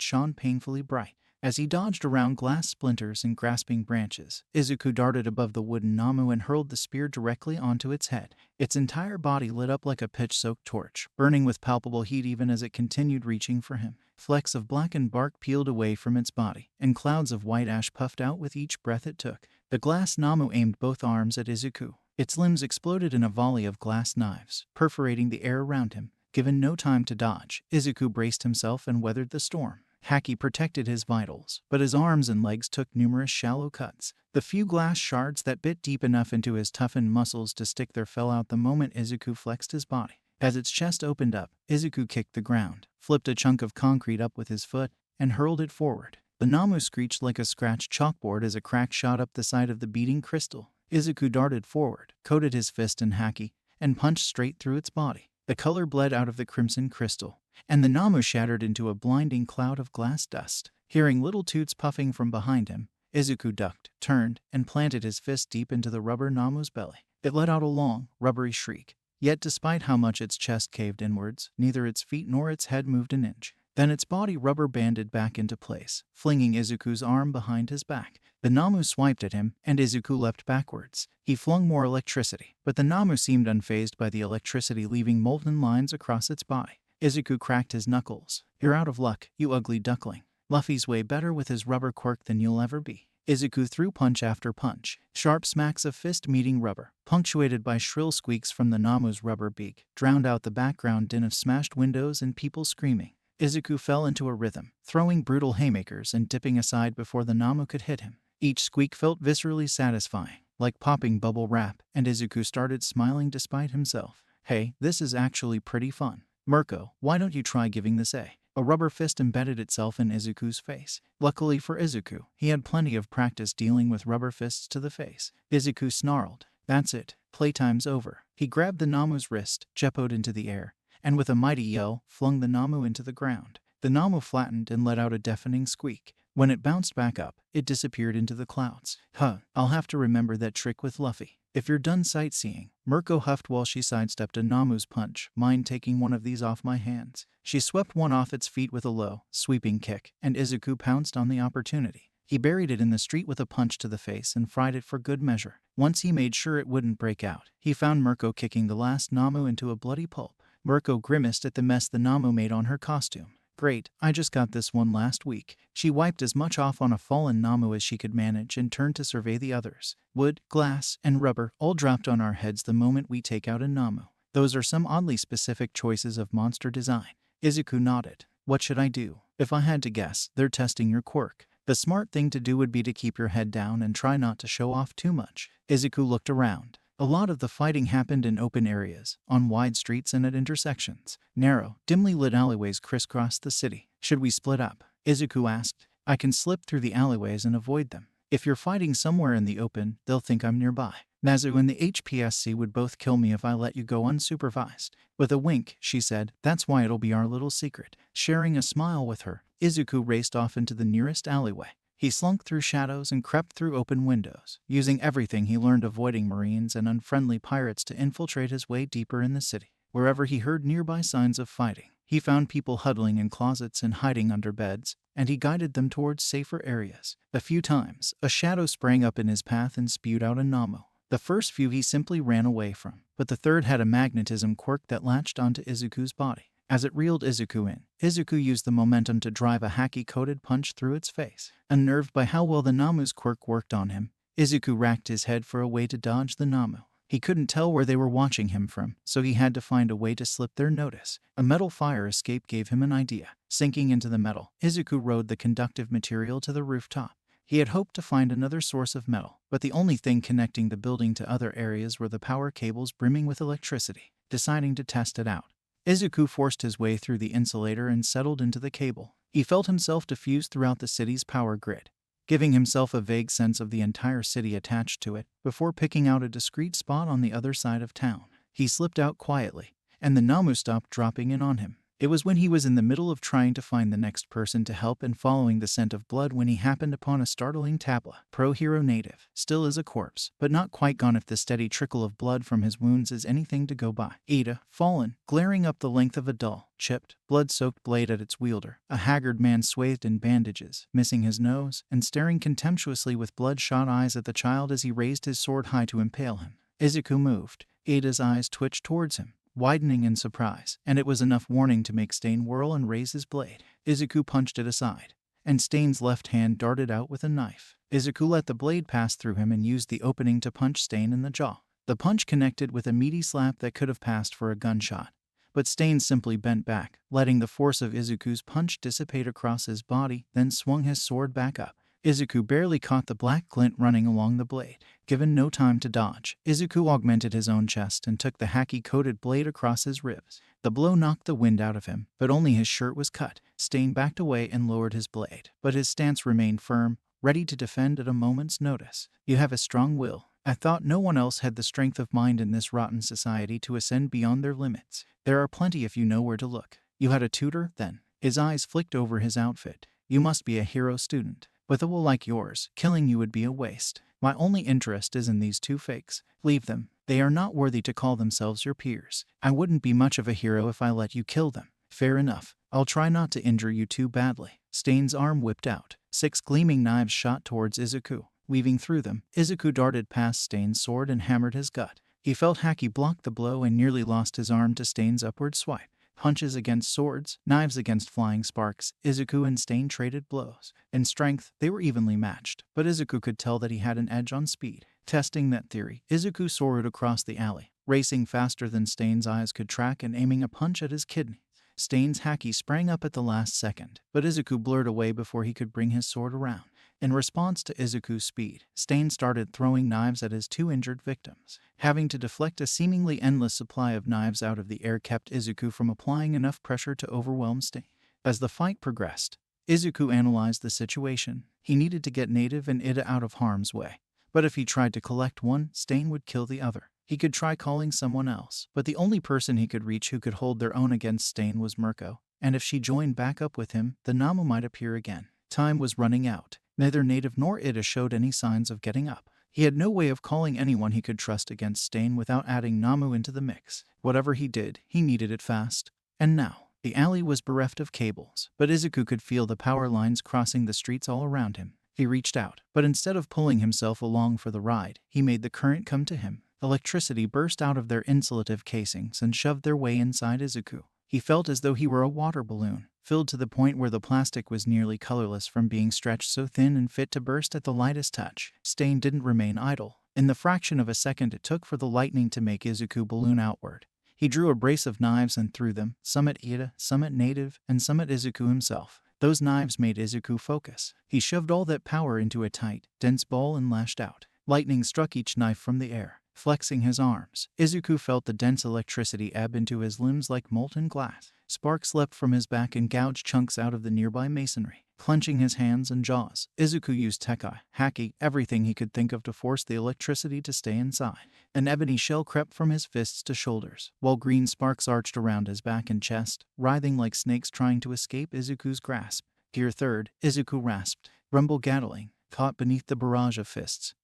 S1: shone painfully bright. As he dodged around glass splinters and grasping branches, Izuku darted above the wooden Nomu and hurled the spear directly onto its head. Its entire body lit up like a pitch-soaked torch, burning with palpable heat even as it continued reaching for him. Flecks of blackened bark peeled away from its body, and clouds of white ash puffed out with each breath it took. The glass Nomu aimed both arms at Izuku. Its limbs exploded in a volley of glass knives, perforating the air around him. Given no time to dodge, Izuku braced himself and weathered the storm. Haki protected his vitals, but his arms and legs took numerous shallow cuts. The few glass shards that bit deep enough into his toughened muscles to stick there fell out the moment Izuku flexed his body. As its chest opened up, Izuku kicked the ground, flipped a chunk of concrete up with his foot, and hurled it forward. The Nomu screeched like a scratched chalkboard as a crack shot up the side of the beating crystal. Izuku darted forward, coated his fist in haki, and punched straight through its body. The color bled out of the crimson crystal, and the Nomu shattered into a blinding cloud of glass dust. Hearing little toots puffing from behind him, Izuku ducked, turned, and planted his fist deep into the rubber Nomu's belly. It let out a long, rubbery shriek, yet despite how much its chest caved inwards, neither its feet nor its head moved an inch. Then its body rubber banded back into place, flinging Izuku's arm behind his back. The Nomu swiped at him, and Izuku leapt backwards. He flung more electricity, but the Nomu seemed unfazed by the electricity, leaving molten lines across its body. Izuku cracked his knuckles. "You're out of luck, you ugly duckling. Luffy's way better with his rubber quirk than you'll ever be." Izuku threw punch after punch, sharp smacks of fist meeting rubber, punctuated by shrill squeaks from the Nomu's rubber beak, drowned out the background din of smashed windows and people screaming. Izuku fell into a rhythm, throwing brutal haymakers and dipping aside before the Nomu could hit him. Each squeak felt viscerally satisfying, like popping bubble wrap, and Izuku started smiling despite himself. "Hey, this is actually pretty fun. Mirko, why don't you try giving this a?" A rubber fist embedded itself in Izuku's face. Luckily for Izuku, he had plenty of practice dealing with rubber fists to the face. Izuku snarled, "That's it, playtime's over." He grabbed the Nomu's wrist, jeppoed into the air, and with a mighty yell, flung the Nomu into the ground. The Nomu flattened and let out a deafening squeak. When it bounced back up, it disappeared into the clouds. I'll have to remember that trick with Luffy. If you're done sightseeing," Mirko huffed while she sidestepped a Nomu's punch. "Mind taking one of these off my hands?" She swept one off its feet with a low, sweeping kick, and Izuku pounced on the opportunity. He buried it in the street with a punch to the face and fried it for good measure. Once he made sure it wouldn't break out, he found Mirko kicking the last Nomu into a bloody pulp. Mirko grimaced at the mess the Nomu made on her costume. "Great, I just got this one last week." She wiped as much off on a fallen Nomu as she could manage and turned to survey the others. "Wood, glass, and rubber all dropped on our heads the moment we take out a Nomu. Those are some oddly specific choices of monster design." Izuku nodded. "What should I do? If I had to guess, they're testing your quirk. The smart thing to do would be to keep your head down and try not to show off too much." Izuku looked around. A lot of the fighting happened in open areas, on wide streets and at intersections. Narrow, dimly lit alleyways crisscrossed the city. "Should we split up?" Izuku asked. "I can slip through the alleyways and avoid them. If you're fighting somewhere in the open, they'll think I'm nearby. Nezu and the HPSC would both kill me if I let you go unsupervised." With a wink, she said, "That's why it'll be our little secret." Sharing a smile with her, Izuku raced off into the nearest alleyway. He slunk through shadows and crept through open windows, using everything he learned avoiding Marines and unfriendly pirates to infiltrate his way deeper in the city. Wherever he heard nearby signs of fighting, he found people huddling in closets and hiding under beds, and he guided them towards safer areas. A few times, a shadow sprang up in his path and spewed out a Nomu. The first few he simply ran away from, but the third had a magnetism quirk that latched onto Izuku's body. As it reeled Izuku in, Izuku used the momentum to drive a haki-coated punch through its face. Unnerved by how well the Nomu's quirk worked on him, Izuku racked his head for a way to dodge the Nomu. He couldn't tell where they were watching him from, so he had to find a way to slip their notice. A metal fire escape gave him an idea. Sinking into the metal, Izuku rode the conductive material to the rooftop. He had hoped to find another source of metal, but the only thing connecting the building to other areas were the power cables brimming with electricity. Deciding to test it out, Izuku forced his way through the insulator and settled into the cable. He felt himself diffuse throughout the city's power grid, giving himself a vague sense of the entire city attached to it, before picking out a discreet spot on the other side of town. He slipped out quietly, and the Nomu stopped dropping in on him. It was when he was in the middle of trying to find the next person to help and following the scent of blood when he happened upon a startling tabla. Pro-hero native, still as a corpse, but not quite gone if the steady trickle of blood from his wounds is anything to go by. Ida, fallen, glaring up the length of a dull, chipped, blood-soaked blade at its wielder. A haggard man swathed in bandages, missing his nose, and staring contemptuously with bloodshot eyes at the child as he raised his sword high to impale him. Izuku moved. Ida's eyes twitched towards him, widening in surprise, and it was enough warning to make Stain whirl and raise his blade. Izuku punched it aside, and Stain's left hand darted out with a knife. Izuku let the blade pass through him and used the opening to punch Stain in the jaw. The punch connected with a meaty slap that could have passed for a gunshot, but Stain simply bent back, letting the force of Izuku's punch dissipate across his body, then swung his sword back up. Izuku barely caught the black glint running along the blade. Given no time to dodge, Izuku augmented his own chest and took the haki-coated blade across his ribs. The blow knocked the wind out of him, but only his shirt was cut. Stain backed away and lowered his blade, but his stance remained firm, ready to defend at a moment's notice. You have a strong will. I thought no one else had the strength of mind in this rotten society to ascend beyond their limits. There are plenty if you know where to look. You had a tutor, then? His eyes flicked over his outfit. You must be a hero student. With a will like yours, killing you would be a waste. My only interest is in these two fakes. Leave them. They are not worthy to call themselves your peers. I wouldn't be much of a hero if I let you kill them. Fair enough. I'll try not to injure you too badly. Stain's arm whipped out. 6 gleaming knives shot towards Izuku. Weaving through them, Izuku darted past Stain's sword and hammered his gut. He felt haki block the blow and nearly lost his arm to Stain's upward swipe. Punches against swords, knives against flying sparks, Izuku and Stain traded blows. In strength, they were evenly matched, but Izuku could tell that he had an edge on speed. Testing that theory, Izuku soared across the alley, racing faster than Stain's eyes could track and aiming a punch at his kidney. Stain's haki sprang up at the last second, but Izuku blurred away before he could bring his sword around. In response to Izuku's speed, Stain started throwing knives at his 2 injured victims. Having to deflect a seemingly endless supply of knives out of the air kept Izuku from applying enough pressure to overwhelm Stain. As the fight progressed, Izuku analyzed the situation. He needed to get Native and Ida out of harm's way, but if he tried to collect one, Stain would kill the other. He could try calling someone else, but the only person he could reach who could hold their own against Stain was Mirko, and if she joined back up with him, the Nomu might appear again. Time was running out. Neither Native nor Ida showed any signs of getting up. He had no way of calling anyone he could trust against Stain without adding Nomu into the mix. Whatever he did, he needed it fast. And now, the alley was bereft of cables, but Izuku could feel the power lines crossing the streets all around him. He reached out, but instead of pulling himself along for the ride, he made the current come to him. Electricity burst out of their insulative casings and shoved their way inside Izuku. He felt as though he were a water balloon, filled to the point where the plastic was nearly colorless from being stretched so thin and fit to burst at the lightest touch. Stain didn't remain idle. In the fraction of a second it took for the lightning to make Izuku balloon outward, he drew a brace of knives and threw them, some at Ida, some at Native, and some at Izuku himself. Those knives made Izuku focus. He shoved all that power into a tight, dense ball and lashed out. Lightning struck each knife from the air. Flexing his arms, Izuku felt the dense electricity ebb into his limbs like molten glass. Sparks leapt from his back and gouged chunks out of the nearby masonry. Clenching his hands and jaws, Izuku used Tekai, haki, everything he could think of to force the electricity to stay inside. An ebony shell crept from his fists to shoulders, while green sparks arched around his back and chest, writhing like snakes trying to escape Izuku's grasp. Gear 3rd, Izuku rasped, rumble gattling, caught beneath the barrage of fists.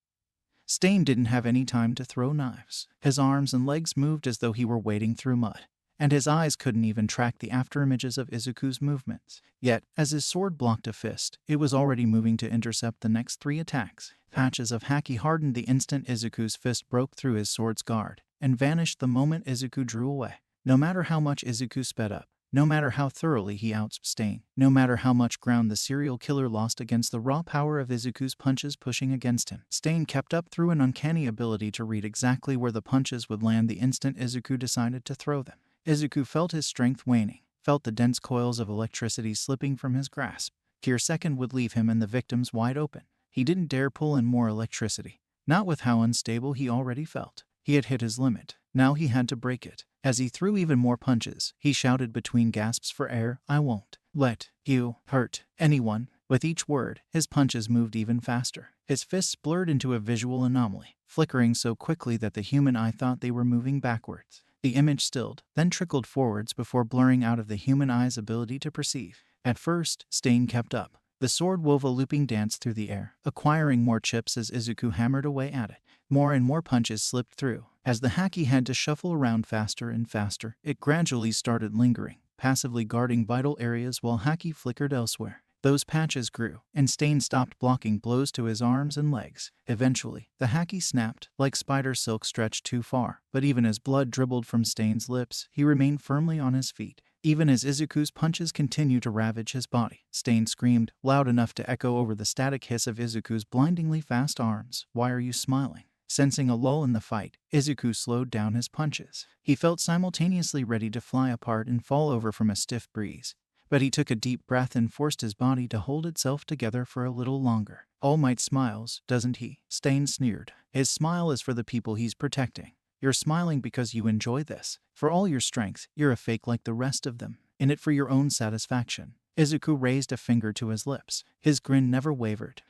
S1: Stain didn't have any time to throw knives. His arms and legs moved as though he were wading through mud, and his eyes couldn't even track the afterimages of Izuku's movements. Yet, as his sword blocked a fist, it was already moving to intercept the next 3 attacks. Patches of haki hardened the instant Izuku's fist broke through his sword's guard, and vanished the moment Izuku drew away. No matter how much Izuku sped up, no matter how thoroughly he outsmarted Stain, no matter how much ground the serial killer lost against the raw power of Izuku's punches pushing against him. Stain kept up through an uncanny ability to read exactly where the punches would land the instant Izuku decided to throw them. Izuku felt his strength waning, felt the dense coils of electricity slipping from his grasp. Mere second would leave him and the victims wide open. He didn't dare pull in more electricity, not with how unstable he already felt. He had hit his limit. Now he had to break it. As he threw even more punches, he shouted between gasps for air, "I won't let you hurt anyone." With each word, his punches moved even faster. His fists blurred into a visual anomaly, flickering so quickly that the human eye thought they were moving backwards. The image stilled, then trickled forwards before blurring out of the human eye's ability to perceive. At first, Stain kept up. The sword wove a looping dance through the air, acquiring more chips as Izuku hammered away at it. More and more punches slipped through. As the haki had to shuffle around faster and faster, it gradually started lingering, passively guarding vital areas while haki flickered elsewhere. Those patches grew, and Stain stopped blocking blows to his arms and legs. Eventually, the haki snapped, like spider silk stretched too far, but even as blood dribbled from Stain's lips, he remained firmly on his feet. Even as Izuku's punches continued to ravage his body, Stain screamed, loud enough to echo over the static hiss of Izuku's blindingly fast arms, "Why are you smiling?" Sensing a lull in the fight, Izuku slowed down his punches. He felt simultaneously ready to fly apart and fall over from a stiff breeze. But he took a deep breath and forced his body to hold itself together for a little longer. "All Might smiles, doesn't he?" Stain sneered. "His smile is for the people he's protecting. You're smiling because you enjoy this. For all your strength, you're a fake like the rest of them. In it for your own satisfaction." Izuku raised a finger to his lips. His grin never wavered.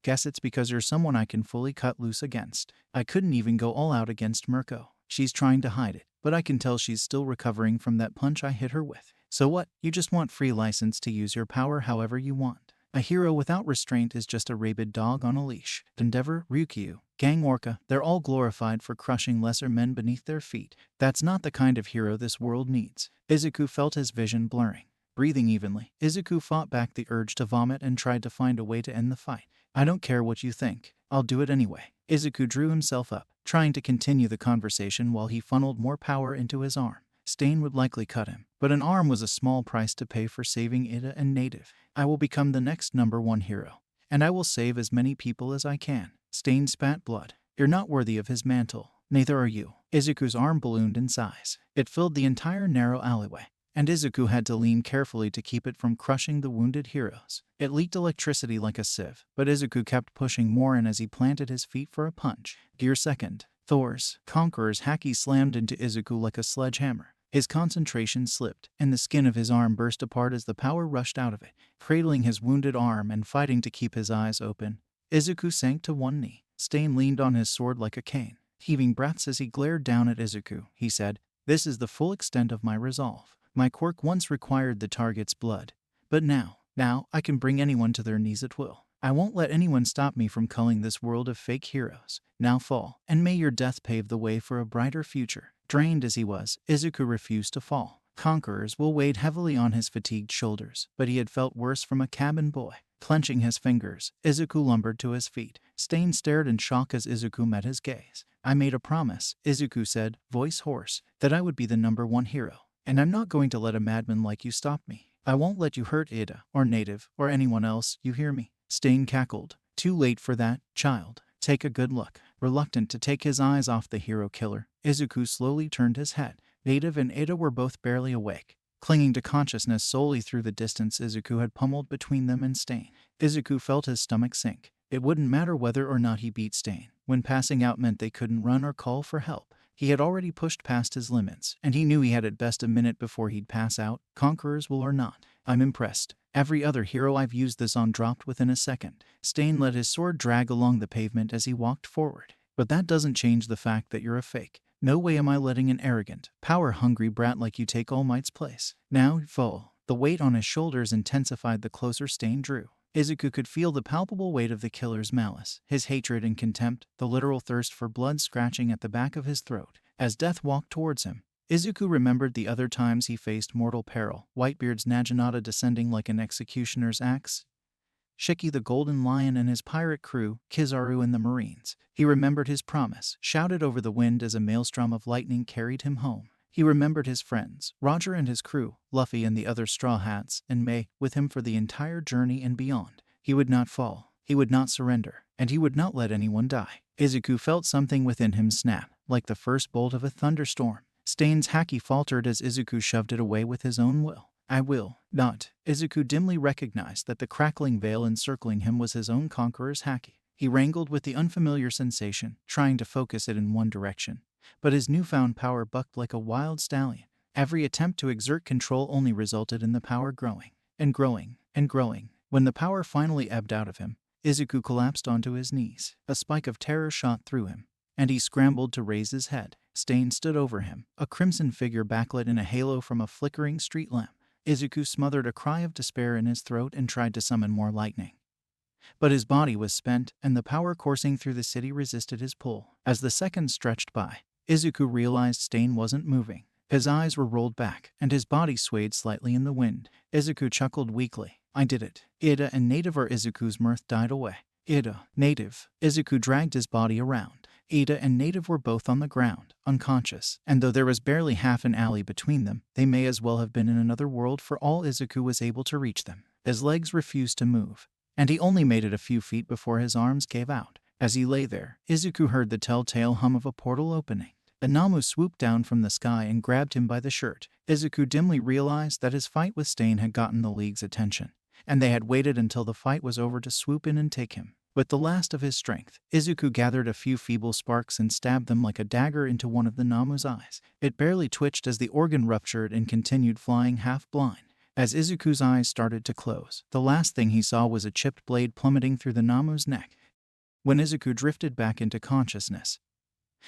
S1: Guess it's because you're someone I can fully cut loose against. I couldn't even go all out against Mirko. She's trying to hide it, but I can tell she's still recovering from that punch I hit her with. So what? You just want free license to use your power however you want. A hero without restraint is just a rabid dog on a leash. Endeavor, Ryukyu, Gang Orca, they're all glorified for crushing lesser men beneath their feet. That's not the kind of hero this world needs. Izuku felt his vision blurring. Breathing evenly, Izuku fought back the urge to vomit and tried to find a way to end the fight. "I don't care what you think. I'll do it anyway." Izuku drew himself up, trying to continue the conversation while he funneled more power into his arm. Stain would likely cut him, but an arm was a small price to pay for saving Ida and Native. "I will become the next #1 hero, and I will save as many people as I can." Stain spat blood. "You're not worthy of his mantle. Neither are you." Izuku's arm ballooned in size. It filled the entire narrow alleyway, and Izuku had to lean carefully to keep it from crushing the wounded heroes. It leaked electricity like a sieve, but Izuku kept pushing more, and as he planted his feet for a punch, Gear Second, Thor's Conqueror's haki slammed into Izuku like a sledgehammer. His concentration slipped, and the skin of his arm burst apart as the power rushed out of it, cradling his wounded arm and fighting to keep his eyes open. Izuku sank to one knee. Stain leaned on his sword like a cane. Heaving breaths as he glared down at Izuku, he said, "This is the full extent of my resolve. My quirk once required the target's blood, but now I can bring anyone to their knees at will. I won't let anyone stop me from culling this world of fake heroes. Now fall, and may your death pave the way for a brighter future." Drained as he was, Izuku refused to fall. Conqueror's will weighed heavily on his fatigued shoulders, but he had felt worse from a cabin boy. Clenching his fingers, Izuku lumbered to his feet. Stain stared in shock as Izuku met his gaze. "I made a promise," Izuku said, voice hoarse, "that I would be the #1 hero. And I'm not going to let a madman like you stop me. I won't let you hurt Ida, or Native, or anyone else, you hear me?" Stain cackled. "Too late for that, child. Take a good look." Reluctant to take his eyes off the hero killer, Izuku slowly turned his head. Native and Ida were both barely awake, clinging to consciousness solely through the distance Izuku had pummeled between them and Stain. Izuku felt his stomach sink. It wouldn't matter whether or not he beat Stain. When passing out meant they couldn't run or call for help. He had already pushed past his limits, and he knew he had at best a minute before he'd pass out, Conqueror's will or not. "I'm impressed. Every other hero I've used this on dropped within a second." Stain let his sword drag along the pavement as he walked forward. "But that doesn't change the fact that you're a fake. No way am I letting an arrogant, power-hungry brat like you take All Might's place." Now, fall. The weight on his shoulders intensified the closer Stain drew. Izuku could feel the palpable weight of the killer's malice, his hatred and contempt, the literal thirst for blood scratching at the back of his throat. As death walked towards him, Izuku remembered the other times he faced mortal peril, Whitebeard's Naginata descending like an executioner's axe, Shiki the Golden Lion and his pirate crew, Kizaru and the Marines. He remembered his promise, shouted over the wind as a maelstrom of lightning carried him home. He remembered his friends, Roger and his crew, Luffy and the other Straw Hats, and May, with him for the entire journey and beyond. He would not fall, he would not surrender, and he would not let anyone die. Izuku felt something within him snap, like the first bolt of a thunderstorm. Stain's haki faltered as Izuku shoved it away with his own will. I will not. Izuku dimly recognized that the crackling veil encircling him was his own conqueror's haki. He wrangled with the unfamiliar sensation, trying to focus it in one direction. But his newfound power bucked like a wild stallion. Every attempt to exert control only resulted in the power growing, and growing, and growing. When the power finally ebbed out of him, Izuku collapsed onto his knees. A spike of terror shot through him, and he scrambled to raise his head. Stain stood over him, a crimson figure backlit in a halo from a flickering street lamp. Izuku smothered a cry of despair in his throat and tried to summon more lightning. But his body was spent, and the power coursing through the city resisted his pull. As the seconds stretched by, Izuku realized Stain wasn't moving. His eyes were rolled back, and his body swayed slightly in the wind. Izuku chuckled weakly. I did it. Ida and Native or Izuku's mirth died away. Ida, Native. Izuku dragged his body around. Ida and Native were both on the ground, unconscious, and though there was barely half an alley between them, they may as well have been in another world for all Izuku was able to reach them. His legs refused to move, and he only made it a few feet before his arms gave out. As he lay there, Izuku heard the telltale hum of a portal opening. A Nomu swooped down from the sky and grabbed him by the shirt. Izuku dimly realized that his fight with Stain had gotten the League's attention, and they had waited until the fight was over to swoop in and take him. With the last of his strength, Izuku gathered a few feeble sparks and stabbed them like a dagger into one of the Nomu's eyes. It barely twitched as the organ ruptured and continued flying half-blind. As Izuku's eyes started to close, the last thing he saw was a chipped blade plummeting through the Nomu's neck. When Izuku drifted back into consciousness,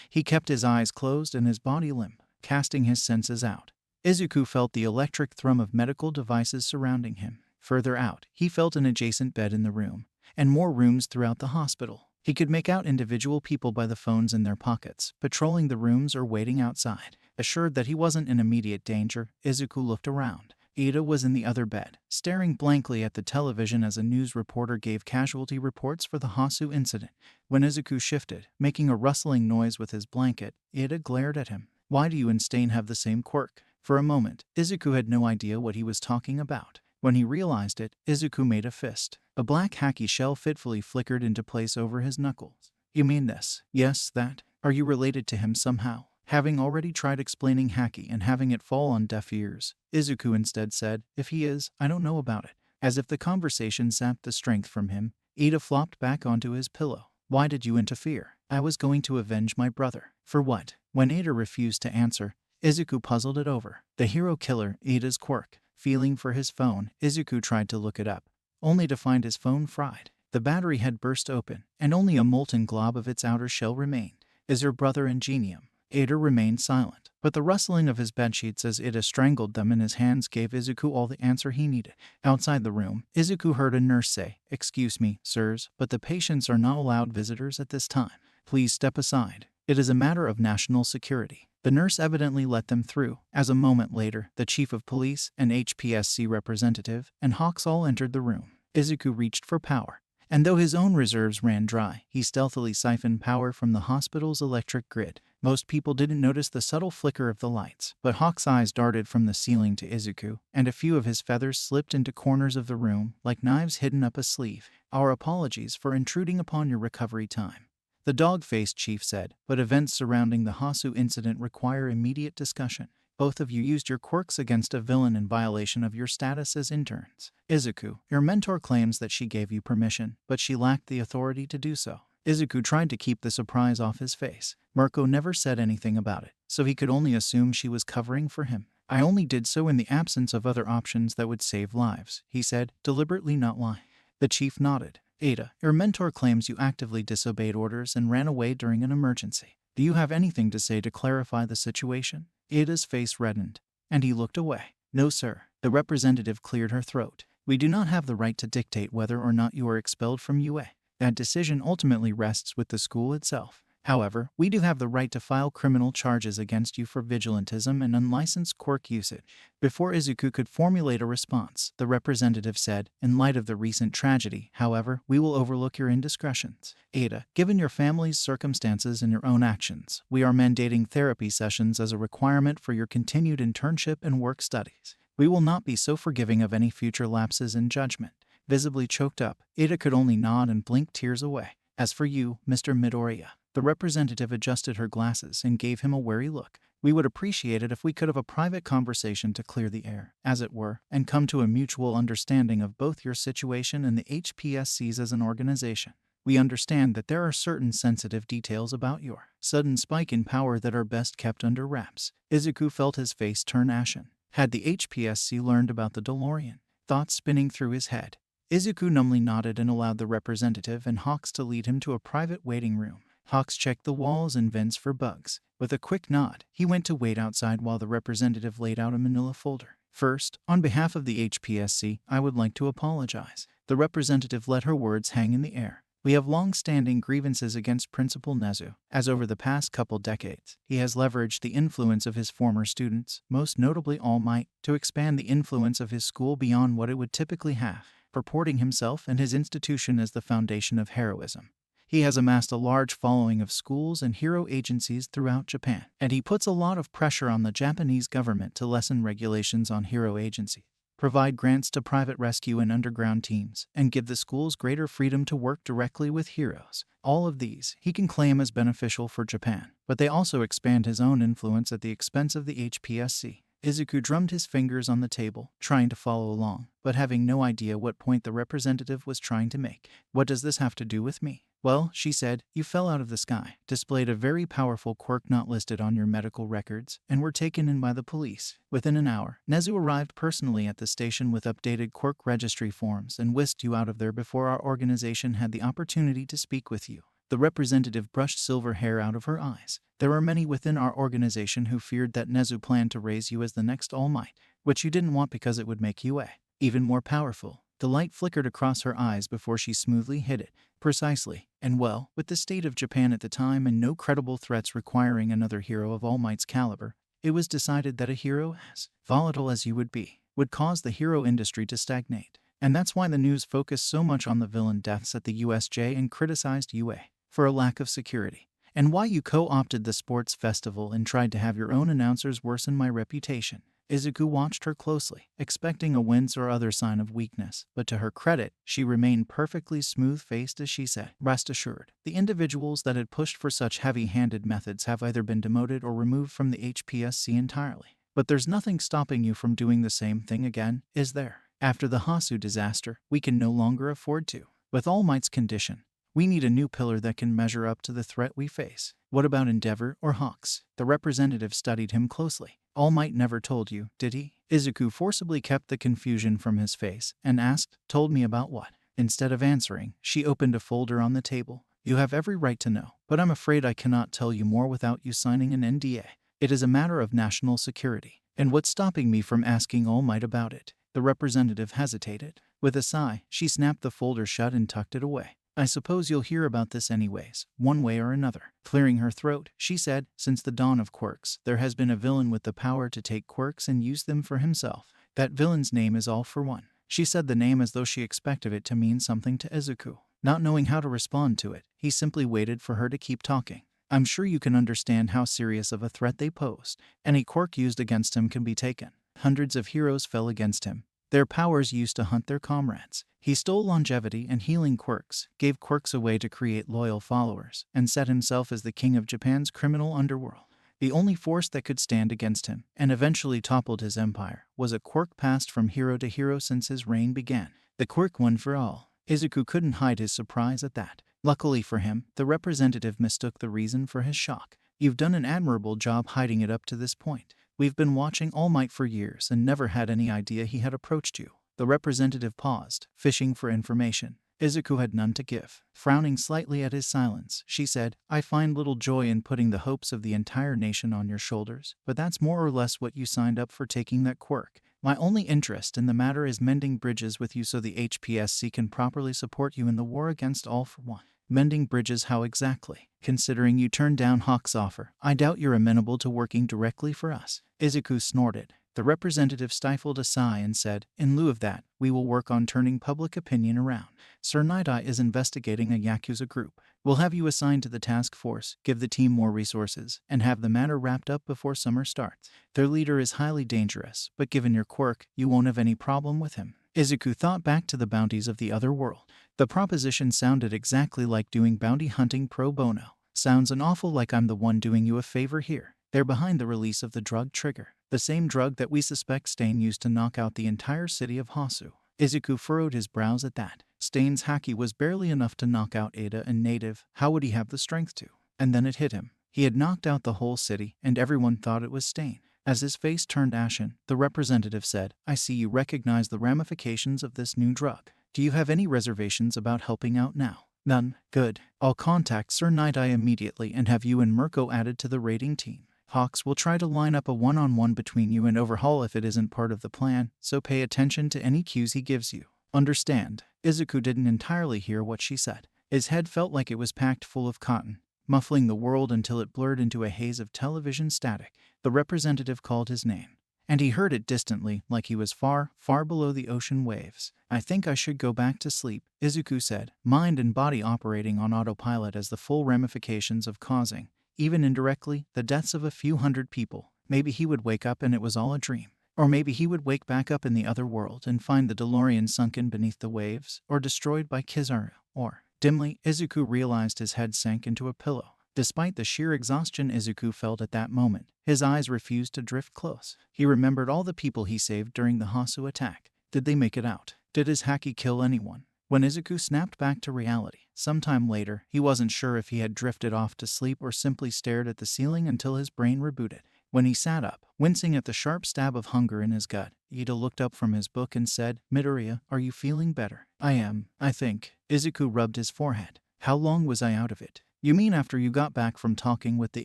S1: he kept his eyes closed and his body limp, casting his senses out. Izuku felt the electric thrum of medical devices surrounding him. Further out, he felt an adjacent bed in the room, and more rooms throughout the hospital. He could make out individual people by the phones in their pockets, patrolling the rooms or waiting outside. Assured that he wasn't in immediate danger, Izuku looked around. Ida was in the other bed, staring blankly at the television as a news reporter gave casualty reports for the Hosu incident. When Izuku shifted, making a rustling noise with his blanket, Ida glared at him. Why do you and Stain have the same quirk? For a moment, Izuku had no idea what he was talking about. When he realized it, Izuku made a fist. A black haki shell fitfully flickered into place over his knuckles. You mean this? Yes, that? Are you related to him somehow? Having already tried explaining haki and having it fall on deaf ears, Izuku instead said, if he is, I don't know about it. As if the conversation sapped the strength from him, Ida flopped back onto his pillow. Why did you interfere? I was going to avenge my brother. For what? When Ida refused to answer, Izuku puzzled it over. The hero killer, Ida's quirk. Feeling for his phone, Izuku tried to look it up, only to find his phone fried. The battery had burst open, and only a molten glob of its outer shell remained. Is your brother ingenium? Ida remained silent, but the rustling of his bedsheets as Ida strangled them in his hands gave Izuku all the answer he needed. Outside the room, Izuku heard a nurse say, Excuse me, sirs, but the patients are not allowed visitors at this time. Please step aside. It is a matter of national security. The nurse evidently let them through, as a moment later, the chief of police, an HPSC representative, and Hawks all entered the room. Izuku reached for power, and though his own reserves ran dry, he stealthily siphoned power from the hospital's electric grid. Most people didn't notice the subtle flicker of the lights, but Hawk's eyes darted from the ceiling to Izuku, and a few of his feathers slipped into corners of the room, like knives hidden up a sleeve. Our apologies for intruding upon your recovery time, the dog-faced chief said, but events surrounding the Hosu incident require immediate discussion. Both of you used your quirks against a villain in violation of your status as interns. Izuku, your mentor claims that she gave you permission, but she lacked the authority to do so. Izuku tried to keep the surprise off his face. Mirko never said anything about it, so he could only assume she was covering for him. I only did so in the absence of other options that would save lives, he said, deliberately not lying. The chief nodded. Ada, your mentor claims you actively disobeyed orders and ran away during an emergency. Do you have anything to say to clarify the situation? Ada's face reddened, and he looked away. No, sir. The representative cleared her throat. We do not have the right to dictate whether or not you are expelled from UA. That decision ultimately rests with the school itself. However, we do have the right to file criminal charges against you for vigilantism and unlicensed quirk usage. Before Izuku could formulate a response, the representative said, in light of the recent tragedy, however, we will overlook your indiscretions. Ada, given your family's circumstances and your own actions, we are mandating therapy sessions as a requirement for your continued internship and work studies. We will not be so forgiving of any future lapses in judgment. Visibly choked up, Ada could only nod and blink tears away. As for you, Mr. Midoriya, the representative adjusted her glasses and gave him a wary look. We would appreciate it if we could have a private conversation to clear the air, as it were, and come to a mutual understanding of both your situation and the HPSCs as an organization. We understand that there are certain sensitive details about your sudden spike in power that are best kept under wraps. Izuku felt his face turn ashen. Had the HPSC learned about the DeLorean? Thoughts spinning through his head. Izuku numbly nodded and allowed the representative and Hawks to lead him to a private waiting room. Hawks checked the walls and vents for bugs. With a quick nod, he went to wait outside while the representative laid out a manila folder. First, on behalf of the HPSC, I would like to apologize. The representative let her words hang in the air. We have long-standing grievances against Principal Nezu, as over the past couple decades, he has leveraged the influence of his former students, most notably All Might, to expand the influence of his school beyond what it would typically have, purporting himself and his institution as the foundation of heroism. He has amassed a large following of schools and hero agencies throughout Japan, and he puts a lot of pressure on the Japanese government to lessen regulations on hero agencies, provide grants to private rescue and underground teams, and give the schools greater freedom to work directly with heroes. All of these he can claim as beneficial for Japan, but they also expand his own influence at the expense of the HPSC. Izuku drummed his fingers on the table, trying to follow along, but having no idea what point the representative was trying to make. What does this have to do with me? Well, she said, you fell out of the sky, displayed a very powerful quirk not listed on your medical records, and were taken in by the police. Within an hour, Nezu arrived personally at the station with updated quirk registry forms and whisked you out of there before our organization had the opportunity to speak with you. The representative brushed silver hair out of her eyes. There are many within our organization who feared that Nezu planned to raise you as the next All Might, which you didn't want because it would make you even more powerful. The light flickered across her eyes before she smoothly hid it. Precisely. And well, with the state of Japan at the time and no credible threats requiring another hero of All Might's caliber, it was decided that a hero as volatile as you would cause the hero industry to stagnate. And that's why the news focused so much on the villain deaths at the USJ and criticized UA for a lack of security. And why you co-opted the sports festival and tried to have your own announcers worsen my reputation. Izuku watched her closely, expecting a wince or other sign of weakness, but to her credit, she remained perfectly smooth-faced as she said, rest assured, the individuals that had pushed for such heavy-handed methods have either been demoted or removed from the HPSC entirely. But there's nothing stopping you from doing the same thing again, is there? After the Hosu disaster, we can no longer afford to. With All Might's condition, we need a new pillar that can measure up to the threat we face. What about Endeavor or Hawks? The representative studied him closely. All Might never told you, did he? Izuku forcibly kept the confusion from his face and asked, told me about what? Instead of answering, she opened a folder on the table. You have every right to know, but I'm afraid I cannot tell you more without you signing an NDA. It is a matter of national security. And what's stopping me from asking All Might about it? The representative hesitated. With a sigh, she snapped the folder shut and tucked it away. I suppose you'll hear about this anyways, one way or another. Clearing her throat, she said, since the dawn of quirks, there has been a villain with the power to take quirks and use them for himself. That villain's name is All for One. She said the name as though she expected it to mean something to Izuku. Not knowing how to respond to it, he simply waited for her to keep talking. I'm sure you can understand how serious of a threat they posed. Any quirk used against him can be taken. Hundreds of heroes fell against him. Their powers used to hunt their comrades. He stole longevity and healing quirks, gave quirks away to create loyal followers, and set himself as the king of Japan's criminal underworld. The only force that could stand against him, and eventually toppled his empire, was a quirk passed from hero to hero since his reign began. The quirk One for All. Izuku couldn't hide his surprise at that. Luckily for him, the representative mistook the reason for his shock. You've done an admirable job hiding it up to this point. We've been watching All Might for years and never had any idea he had approached you. The representative paused, fishing for information. Izuku had none to give. Frowning slightly at his silence, she said, I find little joy in putting the hopes of the entire nation on your shoulders, but that's more or less what you signed up for taking that quirk. My only interest in the matter is mending bridges with you so the HPSC can properly support you in the war against All for One. Mending bridges, how exactly? Considering you turned down Hawk's offer, I doubt you're amenable to working directly for us. Izuku snorted. The representative stifled a sigh and said, in lieu of that, we will work on turning public opinion around. Sir Night-Eye is investigating a Yakuza group. We'll have you assigned to the task force, give the team more resources, and have the matter wrapped up before summer starts. Their leader is highly dangerous, but given your quirk, you won't have any problem with him. Izuku thought back to the bounties of the other world. The proposition sounded exactly like doing bounty hunting pro bono. Sounds an awful like I'm the one doing you a favor here. They're behind the release of the drug Trigger, the same drug that we suspect Stain used to knock out the entire city of Hosu. Izuku furrowed his brows at that. Stain's haki was barely enough to knock out Ada and Native. How would he have the strength to? And then it hit him. He had knocked out the whole city, and everyone thought it was Stain. As his face turned ashen, the representative said, I see you recognize the ramifications of this new drug. Do you have any reservations about helping out now? None. Good. I'll contact Sir Night-Eye immediately and have you and Mirko added to the raiding team. Hawks will try to line up a one-on-one between you and Overhaul if it isn't part of the plan, so pay attention to any cues he gives you. Understand? Izuku didn't entirely hear what she said. His head felt like it was packed full of cotton, muffling the world until it blurred into a haze of television static. The representative called his name, and he heard it distantly, like he was far, far below the ocean waves. I think I should go back to sleep, Izuku said, mind and body operating on autopilot as the full ramifications of causing, even indirectly, the deaths of a few hundred people. Maybe he would wake up and it was all a dream. Or maybe he would wake back up in the other world and find the DeLorean sunken beneath the waves, or destroyed by Kizaru, or... Dimly, Izuku realized his head sank into a pillow. Despite the sheer exhaustion Izuku felt at that moment, his eyes refused to drift close. He remembered all the people he saved during the Hosu attack. Did they make it out? Did his haki kill anyone? When Izuku snapped back to reality, sometime later, he wasn't sure if he had drifted off to sleep or simply stared at the ceiling until his brain rebooted. When he sat up, wincing at the sharp stab of hunger in his gut, Ida looked up from his book and said, Midoriya, are you feeling better? I am, I think. Izuku rubbed his forehead. How long was I out of it? You mean after you got back from talking with the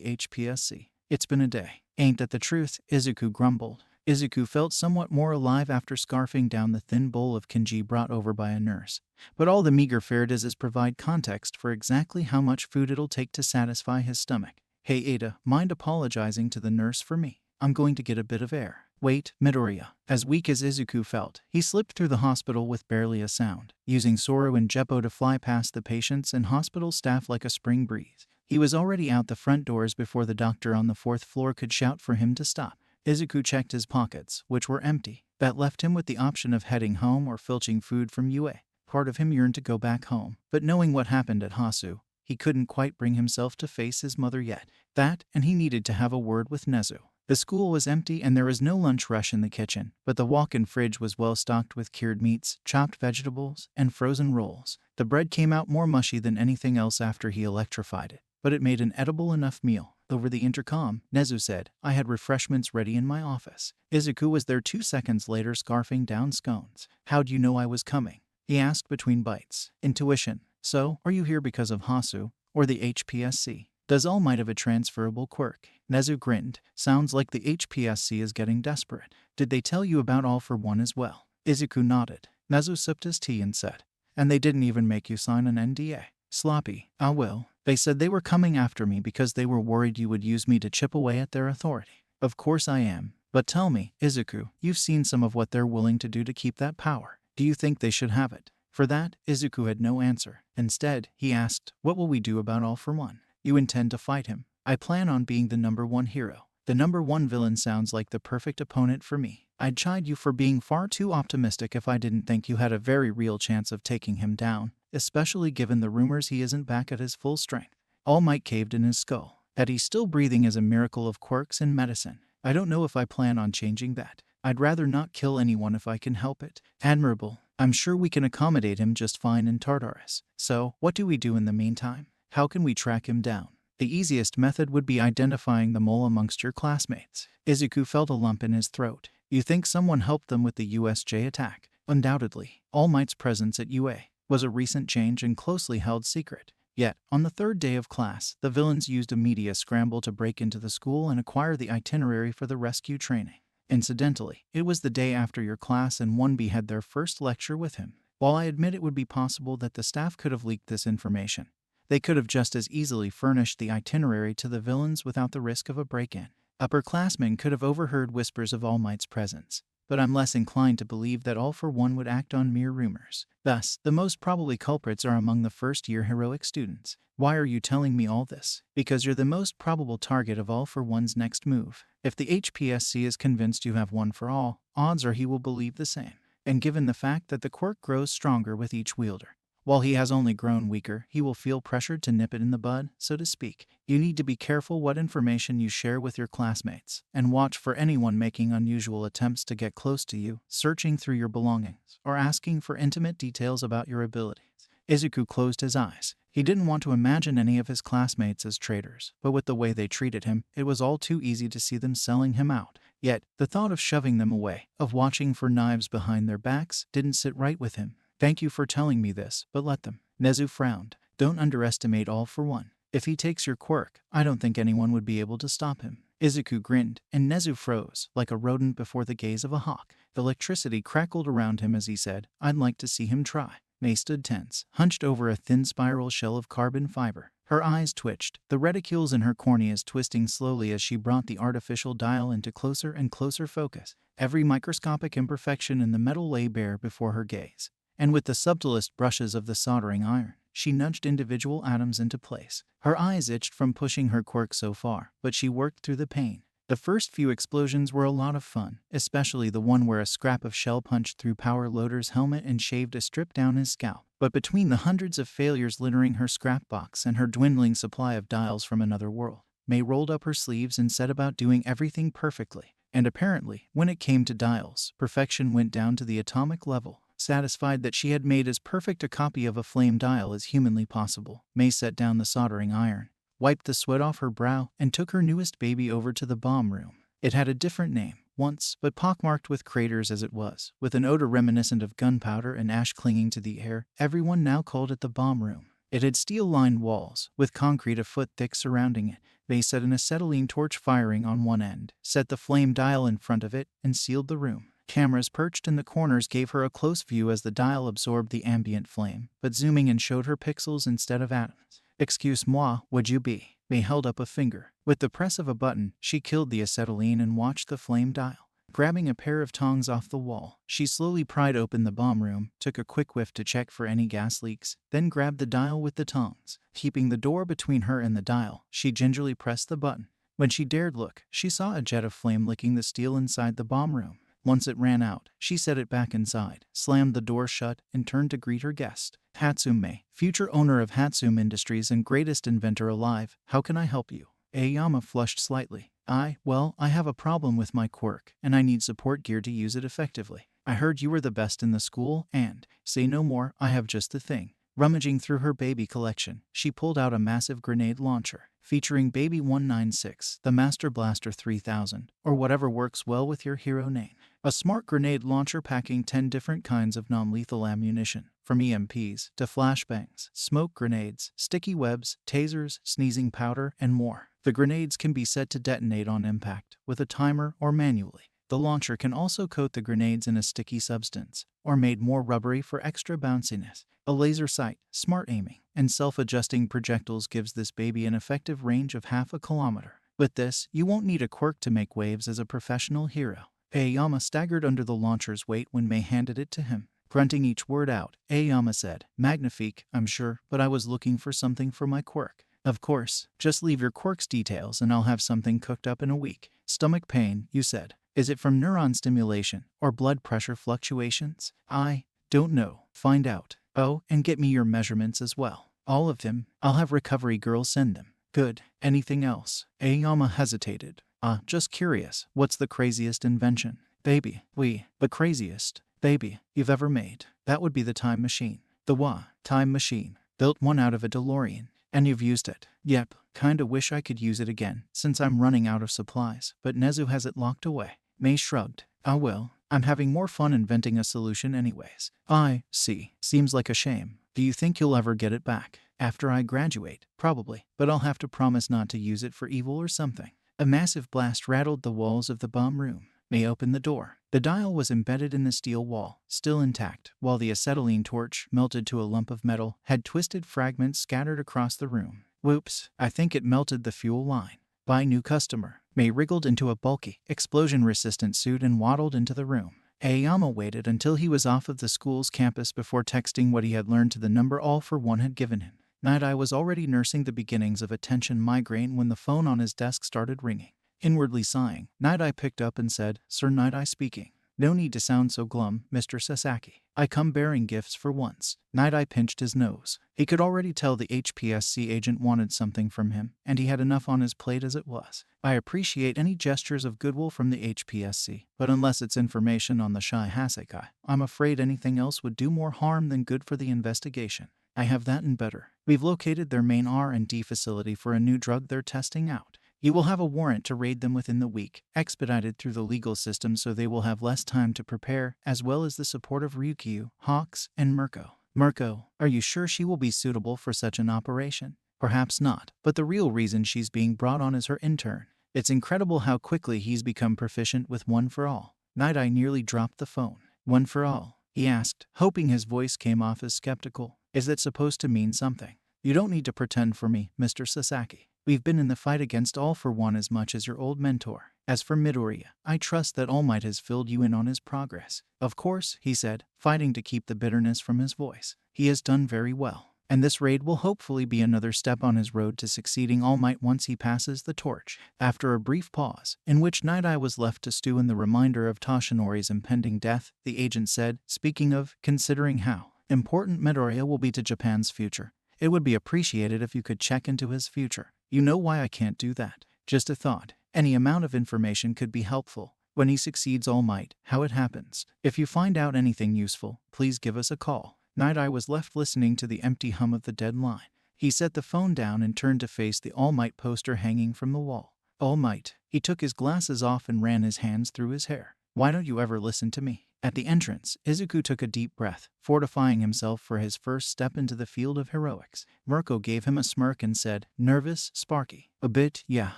S1: HPSC? It's been a day. Ain't that the truth? Izuku grumbled. Izuku felt somewhat more alive after scarfing down the thin bowl of kanji brought over by a nurse. But all the meager fare does is provide context for exactly how much food it'll take to satisfy his stomach. Hey Ada, mind apologizing to the nurse for me? I'm going to get a bit of air. Wait, Midoriya. As weak as Izuku felt, he slipped through the hospital with barely a sound, using Soro and Jeppo to fly past the patients and hospital staff like a spring breeze. He was already out the front doors before the doctor on the 4th floor could shout for him to stop. Izuku checked his pockets, which were empty. That left him with the option of heading home or filching food from UA. Part of him yearned to go back home, but knowing what happened at Hosu, he couldn't quite bring himself to face his mother yet. That, and he needed to have a word with Nezu. The school was empty and there was no lunch rush in the kitchen, but the walk-in fridge was well stocked with cured meats, chopped vegetables, and frozen rolls. The bread came out more mushy than anything else after he electrified it, but it made an edible enough meal. Over the intercom, Nezu said, I had refreshments ready in my office. Izuku was there 2 seconds later scarfing down scones. How'd you know I was coming? He asked between bites. Intuition. So, are you here because of Hosu, or the HPSC? Does All Might have a transferable quirk? Nezu grinned. Sounds like the HPSC is getting desperate. Did they tell you about All for One as well? Izuku nodded. Nezu sipped his tea and said, and they didn't even make you sign an NDA. Sloppy. Ah well. They said they were coming after me because they were worried you would use me to chip away at their authority. Of course I am. But tell me, Izuku, you've seen some of what they're willing to do to keep that power. Do you think they should have it? For that, Izuku had no answer. Instead, he asked, what will we do about All for One? You intend to fight him? I plan on being the #1 hero. The #1 villain sounds like the perfect opponent for me. I'd chide you for being far too optimistic if I didn't think you had a very real chance of taking him down, especially given the rumors he isn't back at his full strength. All Might caved in his skull. That he's still breathing is a miracle of quirks in medicine. I don't know if I plan on changing that. I'd rather not kill anyone if I can help it. Admirable. I'm sure we can accommodate him just fine in Tartarus. So, what do we do in the meantime? How can we track him down? The easiest method would be identifying the mole amongst your classmates. Izuku felt a lump in his throat. You think someone helped them with the USJ attack? Undoubtedly. All Might's presence at UA was a recent change and closely held secret. Yet, on the 3rd day of class, the villains used a media scramble to break into the school and acquire the itinerary for the rescue training. Incidentally, it was the day after your class and 1B had their first lecture with him. While I admit it would be possible that the staff could have leaked this information, They could have just as easily furnished the itinerary to the villains without the risk of a break-in. Upperclassmen could have overheard whispers of All Might's presence, but I'm less inclined to believe that All for One would act on mere rumors. Thus, the most probably culprits are among the first-year heroic students. Why are you telling me all this? Because you're the most probable target of All for One's next move. If the HPSC is convinced you have one for all, odds are he will believe the same. And given the fact that the quirk grows stronger with each wielder, while he has only grown weaker, he will feel pressured to nip it in the bud, so to speak. You need to be careful what information you share with your classmates, and watch for anyone making unusual attempts to get close to you, searching through your belongings, or asking for intimate details about your abilities. Izuku closed his eyes. He didn't want to imagine any of his classmates as traitors, but with the way they treated him, it was all too easy to see them selling him out. Yet, the thought of shoving them away, of watching for knives behind their backs, didn't sit right with him. Thank you for telling me this, but let them. Nezu frowned. Don't underestimate All for One. If he takes your quirk, I don't think anyone would be able to stop him. Izuku grinned, and Nezu froze, like a rodent before the gaze of a hawk. The electricity crackled around him as he said, I'd like to see him try. Mei stood tense, hunched over a thin spiral shell of carbon fiber. Her eyes twitched, the reticules in her corneas twisting slowly as she brought the artificial dial into closer and closer focus. Every microscopic imperfection in the metal lay bare before her gaze. And with the subtlest brushes of the soldering iron, she nudged individual atoms into place. Her eyes itched from pushing her quirk so far, but she worked through the pain. The first few explosions were a lot of fun, especially the one where a scrap of shell punched through Power Loader's helmet and shaved a strip down his scalp. But between the hundreds of failures littering her scrap box and her dwindling supply of dials from another world, Mei rolled up her sleeves and set about doing everything perfectly. And apparently, when it came to dials, perfection went down to the atomic level. Satisfied that she had made as perfect a copy of a flame dial as humanly possible, Mei set down the soldering iron, wiped the sweat off her brow, and took her newest baby over to the bomb room. It had a different name once, but pockmarked with craters as it was, with an odor reminiscent of gunpowder and ash clinging to the air, everyone now called it the bomb room. It had steel-lined walls, with concrete a foot thick surrounding it. They set an acetylene torch firing on one end, set the flame dial in front of it, and sealed the room. Cameras perched in the corners gave her a close view as the dial absorbed the ambient flame, but zooming in showed her pixels instead of atoms. Excuse-moi, would you be? Mei held up a finger. With the press of a button, she killed the acetylene and watched the flame dial. Grabbing a pair of tongs off the wall, she slowly pried open the bomb room, took a quick whiff to check for any gas leaks, then grabbed the dial with the tongs. Keeping the door between her and the dial, she gingerly pressed the button. When she dared look, she saw a jet of flame licking the steel inside the bomb room. Once it ran out, she set it back inside, slammed the door shut, and turned to greet her guest. Hatsume, future owner of Hatsume Industries and greatest inventor alive, how can I help you? Aoyama flushed slightly. I have a problem with my quirk, and I need support gear to use it effectively. I heard you were the best in the school, and, say no more, I have just the thing. Rummaging through her baby collection, she pulled out a massive grenade launcher, featuring Baby 196, the Master Blaster 3000, or whatever works well with your hero name. A smart grenade launcher packing 10 different kinds of non-lethal ammunition, from EMPs to flashbangs, smoke grenades, sticky webs, tasers, sneezing powder, and more. The grenades can be set to detonate on impact, with a timer or manually. The launcher can also coat the grenades in a sticky substance, or made more rubbery for extra bounciness. A laser sight, smart aiming, and self-adjusting projectiles gives this baby an effective range of half a kilometer. With this, you won't need a quirk to make waves as a professional hero. Aoyama staggered under the launcher's weight when Mei handed it to him. Grunting each word out, Aoyama said, Magnifique, I'm sure, but I was looking for something for my quirk. Of course, just leave your quirk's details and I'll have something cooked up in a week. Stomach pain, you said. Is it from neuron stimulation or blood pressure fluctuations? I don't know. Find out. Oh, and get me your measurements as well. All of them. I'll have recovery girls send them. Good. Anything else? Aoyama hesitated. Just curious. What's the craziest invention? Baby. The craziest baby you've ever made. That would be the time machine. The time machine. Built one out of a DeLorean. And you've used it? Yep. Kinda wish I could use it again, since I'm running out of supplies, but Nezu has it locked away. Mei shrugged. Well, I'm having more fun inventing a solution anyways. I see. Seems like a shame. Do you think you'll ever get it back? After I graduate? Probably, but I'll have to promise not to use it for evil or something. A massive blast rattled the walls of the bomb room. Mei opened the door. The dial was embedded in the steel wall, still intact, while the acetylene torch, melted to a lump of metal, had twisted fragments scattered across the room. Whoops, I think it melted the fuel line. Buy new customer. May wriggled into a bulky, explosion-resistant suit and waddled into the room. Aoyama waited until he was off of the school's campus before texting what he had learned to the number All for One had given him. Night-Eye was already nursing the beginnings of a tension migraine when the phone on his desk started ringing. Inwardly sighing, Night-Eye picked up and said, "Sir Night-Eye speaking." "No need to sound so glum, Mr. Sasaki. I come bearing gifts for once." Night-Eye pinched his nose. He could already tell the HPSC agent wanted something from him, and he had enough on his plate as it was. "I appreciate any gestures of goodwill from the HPSC, but unless it's information on the Shy Hasekai, I'm afraid anything else would do more harm than good for the investigation. I have that and better. We've located their main R&D facility for a new drug they're testing out. You will have a warrant to raid them within the week, expedited through the legal system so they will have less time to prepare, as well as the support of Ryukyu, Hawks, and Mirko." "Mirko, are you sure she will be suitable for such an operation?" "Perhaps not, but the real reason she's being brought on is her intern. It's incredible how quickly he's become proficient with One for All." Night-Eye nearly dropped the phone. "One for All?" he asked, hoping his voice came off as skeptical. "Is it supposed to mean something?" "You don't need to pretend for me, Mr. Sasaki. We've been in the fight against All for One as much as your old mentor. As for Midoriya, I trust that All Might has filled you in on his progress." "Of course," he said, fighting to keep the bitterness from his voice. "He has done very well, and this raid will hopefully be another step on his road to succeeding All Might once he passes the torch." After a brief pause, in which Night-Eye was left to stew in the reminder of Toshinori's impending death, the agent said, "Speaking of, considering how important Midoriya will be to Japan's future, it would be appreciated if you could check into his future. You know why I can't do that. Just a thought. Any amount of information could be helpful. When he succeeds All Might, how it happens. If you find out anything useful, please give us a call." Night-Eye was left listening to the empty hum of the dead line. He set the phone down and turned to face the All Might poster hanging from the wall. "All Might." He took his glasses off and ran his hands through his hair. "Why don't you ever listen to me?" At the entrance, Izuku took a deep breath, fortifying himself for his first step into the field of heroics. Mirko gave him a smirk and said, "Nervous, Sparky?" "A bit, yeah."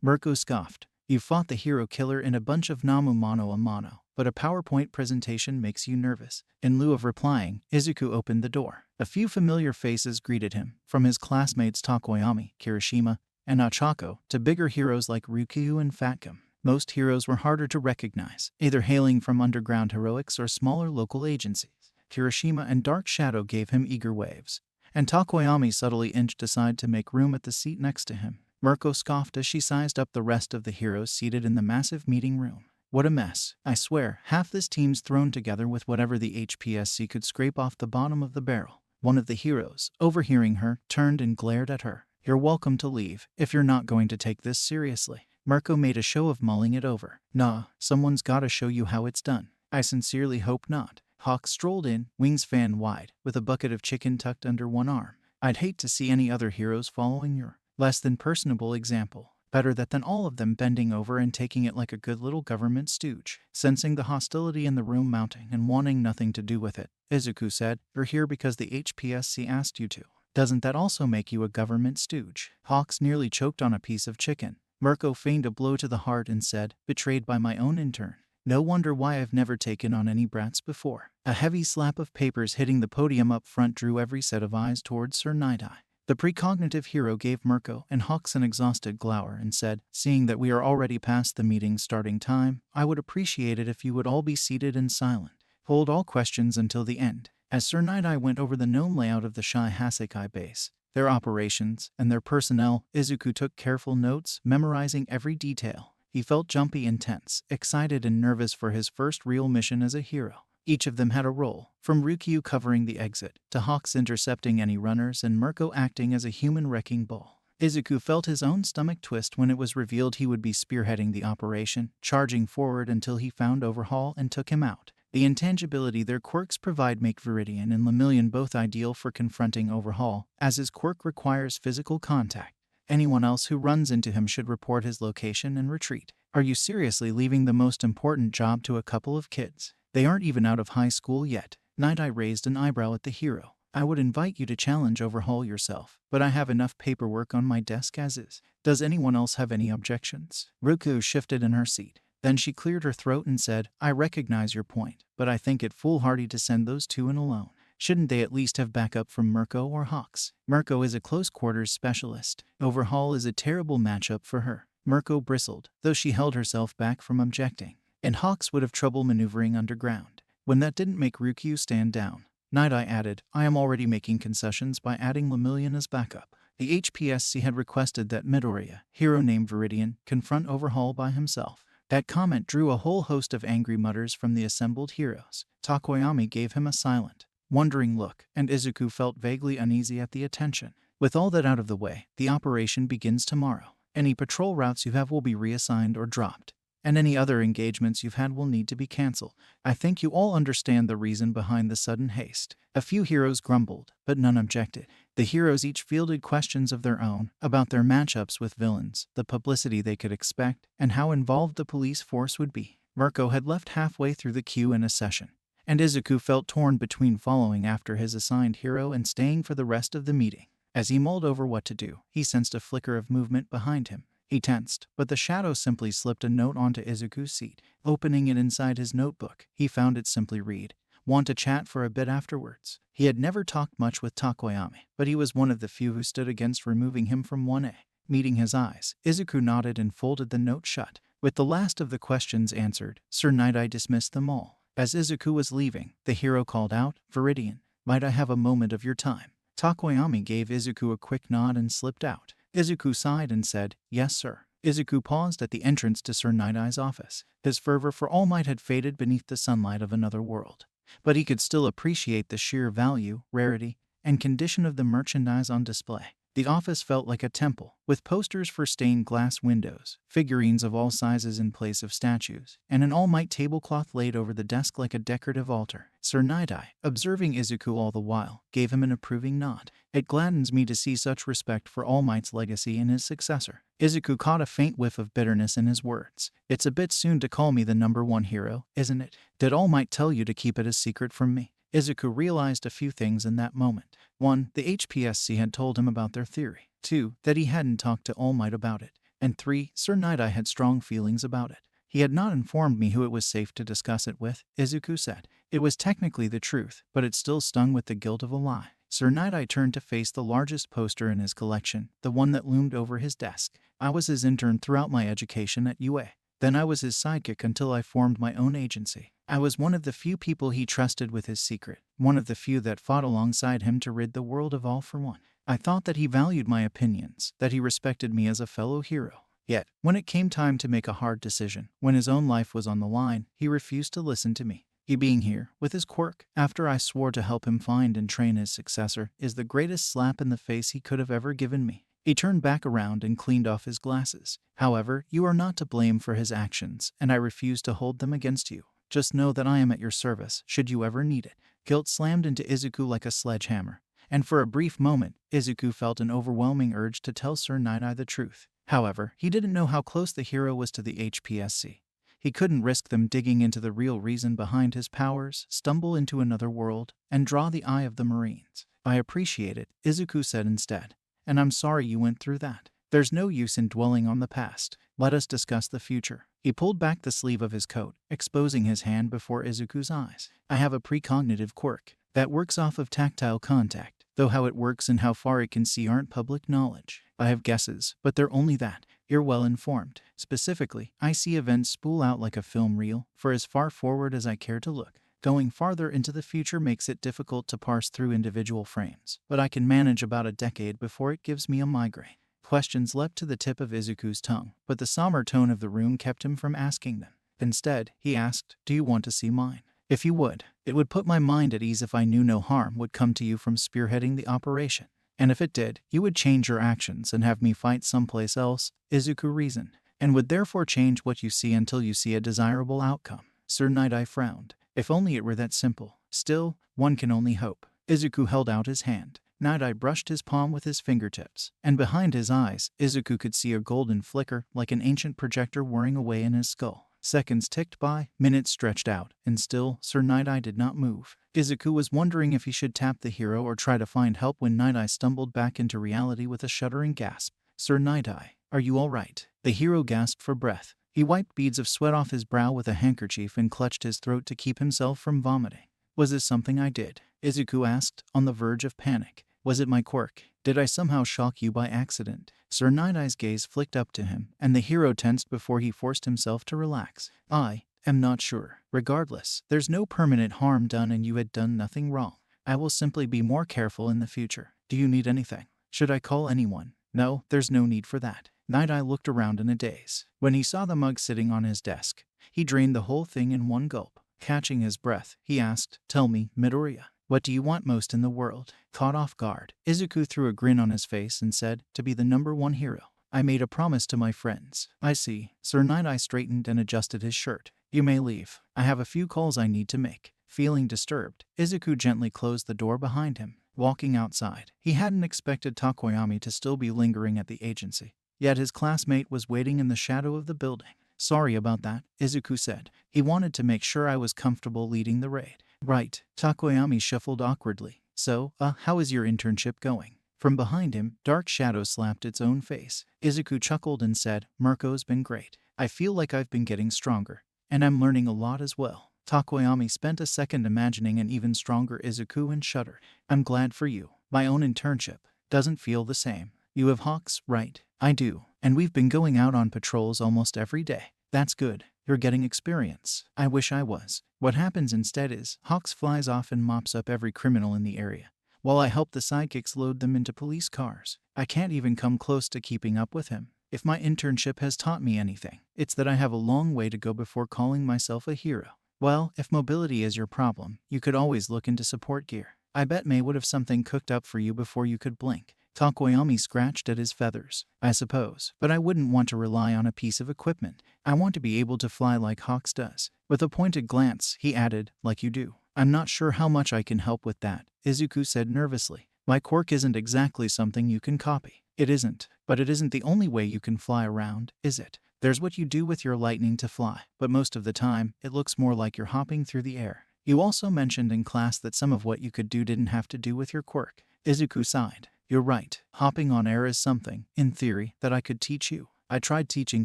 S1: Mirko scoffed. "You fought the hero killer in a bunch of Nomu mano a mano, but a PowerPoint presentation makes you nervous." In lieu of replying, Izuku opened the door. A few familiar faces greeted him, from his classmates Takoyami, Kirishima, and Ochako, to bigger heroes like Ryukyu and Fatgum. Most heroes were harder to recognize, either hailing from underground heroics or smaller local agencies. Kirishima and Dark Shadow gave him eager waves, and Takoyami subtly inched aside to make room at the seat next to him. Mirko scoffed as she sized up the rest of the heroes seated in the massive meeting room. "What a mess. I swear, half this team's thrown together with whatever the HPSC could scrape off the bottom of the barrel." One of the heroes, overhearing her, turned and glared at her. "You're welcome to leave, if you're not going to take this seriously." Mirko made a show of mulling it over. "Nah, someone's gotta show you how it's done." "I sincerely hope not." Hawk strolled in, wings fan wide, with a bucket of chicken tucked under one arm. "I'd hate to see any other heroes following your less than personable example. Better that than all of them bending over and taking it like a good little government stooge." Sensing the hostility in the room mounting and wanting nothing to do with it, Izuku said, "You're here because the HPSC asked you to. Doesn't that also make you a government stooge?" Hawks nearly choked on a piece of chicken. Mirko feigned a blow to the heart and said, "Betrayed by my own intern. No wonder why I've never taken on any brats before." A heavy slap of papers hitting the podium up front drew every set of eyes towards Sir Night-Eye. The precognitive hero gave Mirko and Hawks an exhausted glower and said, "Seeing that we are already past the meeting's starting time, I would appreciate it if you would all be seated and silent. Hold all questions until the end." As Sir Night-Eye went over the gnome layout of the Shy Hasekai base, their operations, and their personnel, Izuku took careful notes, memorizing every detail. He felt jumpy and tense, excited and nervous for his first real mission as a hero. Each of them had a role, from Ryukyu covering the exit, to Hawks intercepting any runners and Mirko acting as a human wrecking ball. Izuku felt his own stomach twist when it was revealed he would be spearheading the operation, charging forward until he found Overhaul and took him out. The intangibility their quirks provide make Viridian and Lemillion both ideal for confronting Overhaul, as his quirk requires physical contact. Anyone else who runs into him should report his location and retreat. Are you seriously leaving the most important job to a couple of kids? They aren't even out of high school yet. Night-Eye raised an eyebrow at the hero. I would invite you to challenge Overhaul yourself, but I have enough paperwork on my desk as is. Does anyone else have any objections? Ryukyu shifted in her seat. Then she cleared her throat and said, I recognize your point, but I think it foolhardy to send those two in alone. Shouldn't they at least have backup from Mirko or Hawks? Mirko is a close quarters specialist. Overhaul is a terrible matchup for her. Mirko bristled, though she held herself back from objecting. And Hawks would have trouble maneuvering underground. When that didn't make Ryukyu stand down, Night Eye added, I am already making concessions by adding Lemillion as backup. The HPSC had requested that Midoriya, hero named Viridian, confront Overhaul by himself. That comment drew a whole host of angry mutters from the assembled heroes. Takoyami gave him a silent, wondering look, and Izuku felt vaguely uneasy at the attention. With all that out of the way, the operation begins tomorrow. Any patrol routes you have will be reassigned or dropped, and any other engagements you've had will need to be cancelled. I think you all understand the reason behind the sudden haste. A few heroes grumbled, but none objected. The heroes each fielded questions of their own about their matchups with villains, the publicity they could expect, and how involved the police force would be. Mirko had left halfway through the queue in a session, and Izuku felt torn between following after his assigned hero and staying for the rest of the meeting. As he mulled over what to do, he sensed a flicker of movement behind him. He tensed, but the shadow simply slipped a note onto Izuku's seat. Opening it inside his notebook, he found it simply read, Want to chat for a bit afterwards. He had never talked much with Takoyami, but he was one of the few who stood against removing him from 1A. Meeting his eyes, Izuku nodded and folded the note shut. With the last of the questions answered, Sir Night Eye dismissed them all. As Izuku was leaving, the hero called out, Viridian, might I have a moment of your time? Takoyami gave Izuku a quick nod and slipped out. Izuku sighed and said, Yes, sir. Izuku paused at the entrance to Sir Night Eye's office. His fervor for All Might had faded beneath the sunlight of another world, but he could still appreciate the sheer value, rarity, and condition of the merchandise on display. The office felt like a temple, with posters for stained glass windows, figurines of all sizes in place of statues, and an All Might tablecloth laid over the desk like a decorative altar. Sir Night Eye, observing Izuku all the while, gave him an approving nod. It gladdens me to see such respect for All Might's legacy in his successor. Izuku caught a faint whiff of bitterness in his words. It's a bit soon to call me the #1 hero, isn't it? Did All Might tell you to keep it a secret from me? Izuku realized a few things in that moment. 1. The HPSC had told him about their theory. 2. That he hadn't talked to All Might about it. And 3. Sir Night Eye had strong feelings about it. He had not informed me who it was safe to discuss it with, Izuku said. It was technically the truth, but it still stung with the guilt of a lie. Sir Night Eye turned to face the largest poster in his collection, the one that loomed over his desk. I was his intern throughout my education at UA. Then I was his sidekick until I formed my own agency. I was one of the few people he trusted with his secret, one of the few that fought alongside him to rid the world of All for One. I thought that he valued my opinions, that he respected me as a fellow hero. Yet, when it came time to make a hard decision, when his own life was on the line, he refused to listen to me. He being here, with his quirk, after I swore to help him find and train his successor, is the greatest slap in the face he could have ever given me. He turned back around and cleaned off his glasses. However, you are not to blame for his actions, and I refuse to hold them against you. Just know that I am at your service, should you ever need it. Guilt slammed into Izuku like a sledgehammer, and for a brief moment, Izuku felt an overwhelming urge to tell Sir Night Eye the truth. However, he didn't know how close the hero was to the HPSC. He couldn't risk them digging into the real reason behind his powers, stumble into another world, and draw the eye of the Marines. I appreciate it, Izuku said instead, and I'm sorry you went through that. There's no use in dwelling on the past. Let us discuss the future. He pulled back the sleeve of his coat, exposing his hand before Izuku's eyes. I have a precognitive quirk that works off of tactile contact, though how it works and how far it can see aren't public knowledge. I have guesses, but they're only that. You're well informed. Specifically, I see events spool out like a film reel, for as far forward as I care to look. Going farther into the future makes it difficult to parse through individual frames, but I can manage about a decade before it gives me a migraine. Questions leapt to the tip of Izuku's tongue, but the somber tone of the room kept him from asking them. Instead, he asked, Do you want to see mine? If you would, it would put my mind at ease if I knew no harm would come to you from spearheading the operation. And if it did, you would change your actions and have me fight someplace else, Izuku reasoned, and would therefore change what you see until you see a desirable outcome. Sir Night Eye frowned. If only it were that simple. Still, one can only hope. Izuku held out his hand. Night Eye brushed his palm with his fingertips, and behind his eyes, Izuku could see a golden flicker like an ancient projector whirring away in his skull. Seconds ticked by, minutes stretched out, and still, Sir Night Eye did not move. Izuku was wondering if he should tap the hero or try to find help when Night Eye stumbled back into reality with a shuddering gasp. Sir Night Eye, are you all right? The hero gasped for breath. He wiped beads of sweat off his brow with a handkerchief and clutched his throat to keep himself from vomiting. Was this something I did? Izuku asked, on the verge of panic. Was it my quirk? Did I somehow shock you by accident? Sir Night-Eye's gaze flicked up to him, and the hero tensed before he forced himself to relax. I am not sure. Regardless, there's no permanent harm done and you had done nothing wrong. I will simply be more careful in the future. Do you need anything? Should I call anyone? No, there's no need for that. Night-Eye looked around in a daze. When he saw the mug sitting on his desk, he drained the whole thing in one gulp. Catching his breath, he asked, "Tell me, Midoriya, what do you want most in the world?" Caught off guard, Izuku threw a grin on his face and said, "To be the #1 hero. I made a promise to my friends." I see. Sir Night-Eye straightened and adjusted his shirt. You may leave. I have a few calls I need to make. Feeling disturbed, Izuku gently closed the door behind him. Walking outside, he hadn't expected Takoyami to still be lingering at the agency. Yet his classmate was waiting in the shadow of the building. Sorry about that, Izuku said. He wanted to make sure I was comfortable leading the raid. Right. Takoyami shuffled awkwardly. So, how is your internship going? From behind him, dark shadow slapped its own face. Izuku chuckled and said, Mirko's been great. I feel like I've been getting stronger. And I'm learning a lot as well. Takoyami spent a second imagining an even stronger Izuku and shuddered. I'm glad for you. My own internship doesn't feel the same. You have hawks, right? I do. And we've been going out on patrols almost every day. That's good. You're getting experience. I wish I was. What happens instead is, Hawks flies off and mops up every criminal in the area, while I help the sidekicks load them into police cars. I can't even come close to keeping up with him. If my internship has taught me anything, it's that I have a long way to go before calling myself a hero. Well, if mobility is your problem, you could always look into support gear. I bet May would have something cooked up for you before you could blink. Takoyami scratched at his feathers. I suppose, but I wouldn't want to rely on a piece of equipment. I want to be able to fly like Hawks does. With a pointed glance, he added, like you do. I'm not sure how much I can help with that, Izuku said nervously. My quirk isn't exactly something you can copy. It isn't, but it isn't the only way you can fly around, is it? There's what you do with your lightning to fly, but most of the time, it looks more like you're hopping through the air. You also mentioned in class that some of what you could do didn't have to do with your quirk. Izuku sighed. You're right. Hopping on air is something, in theory, that I could teach you. I tried teaching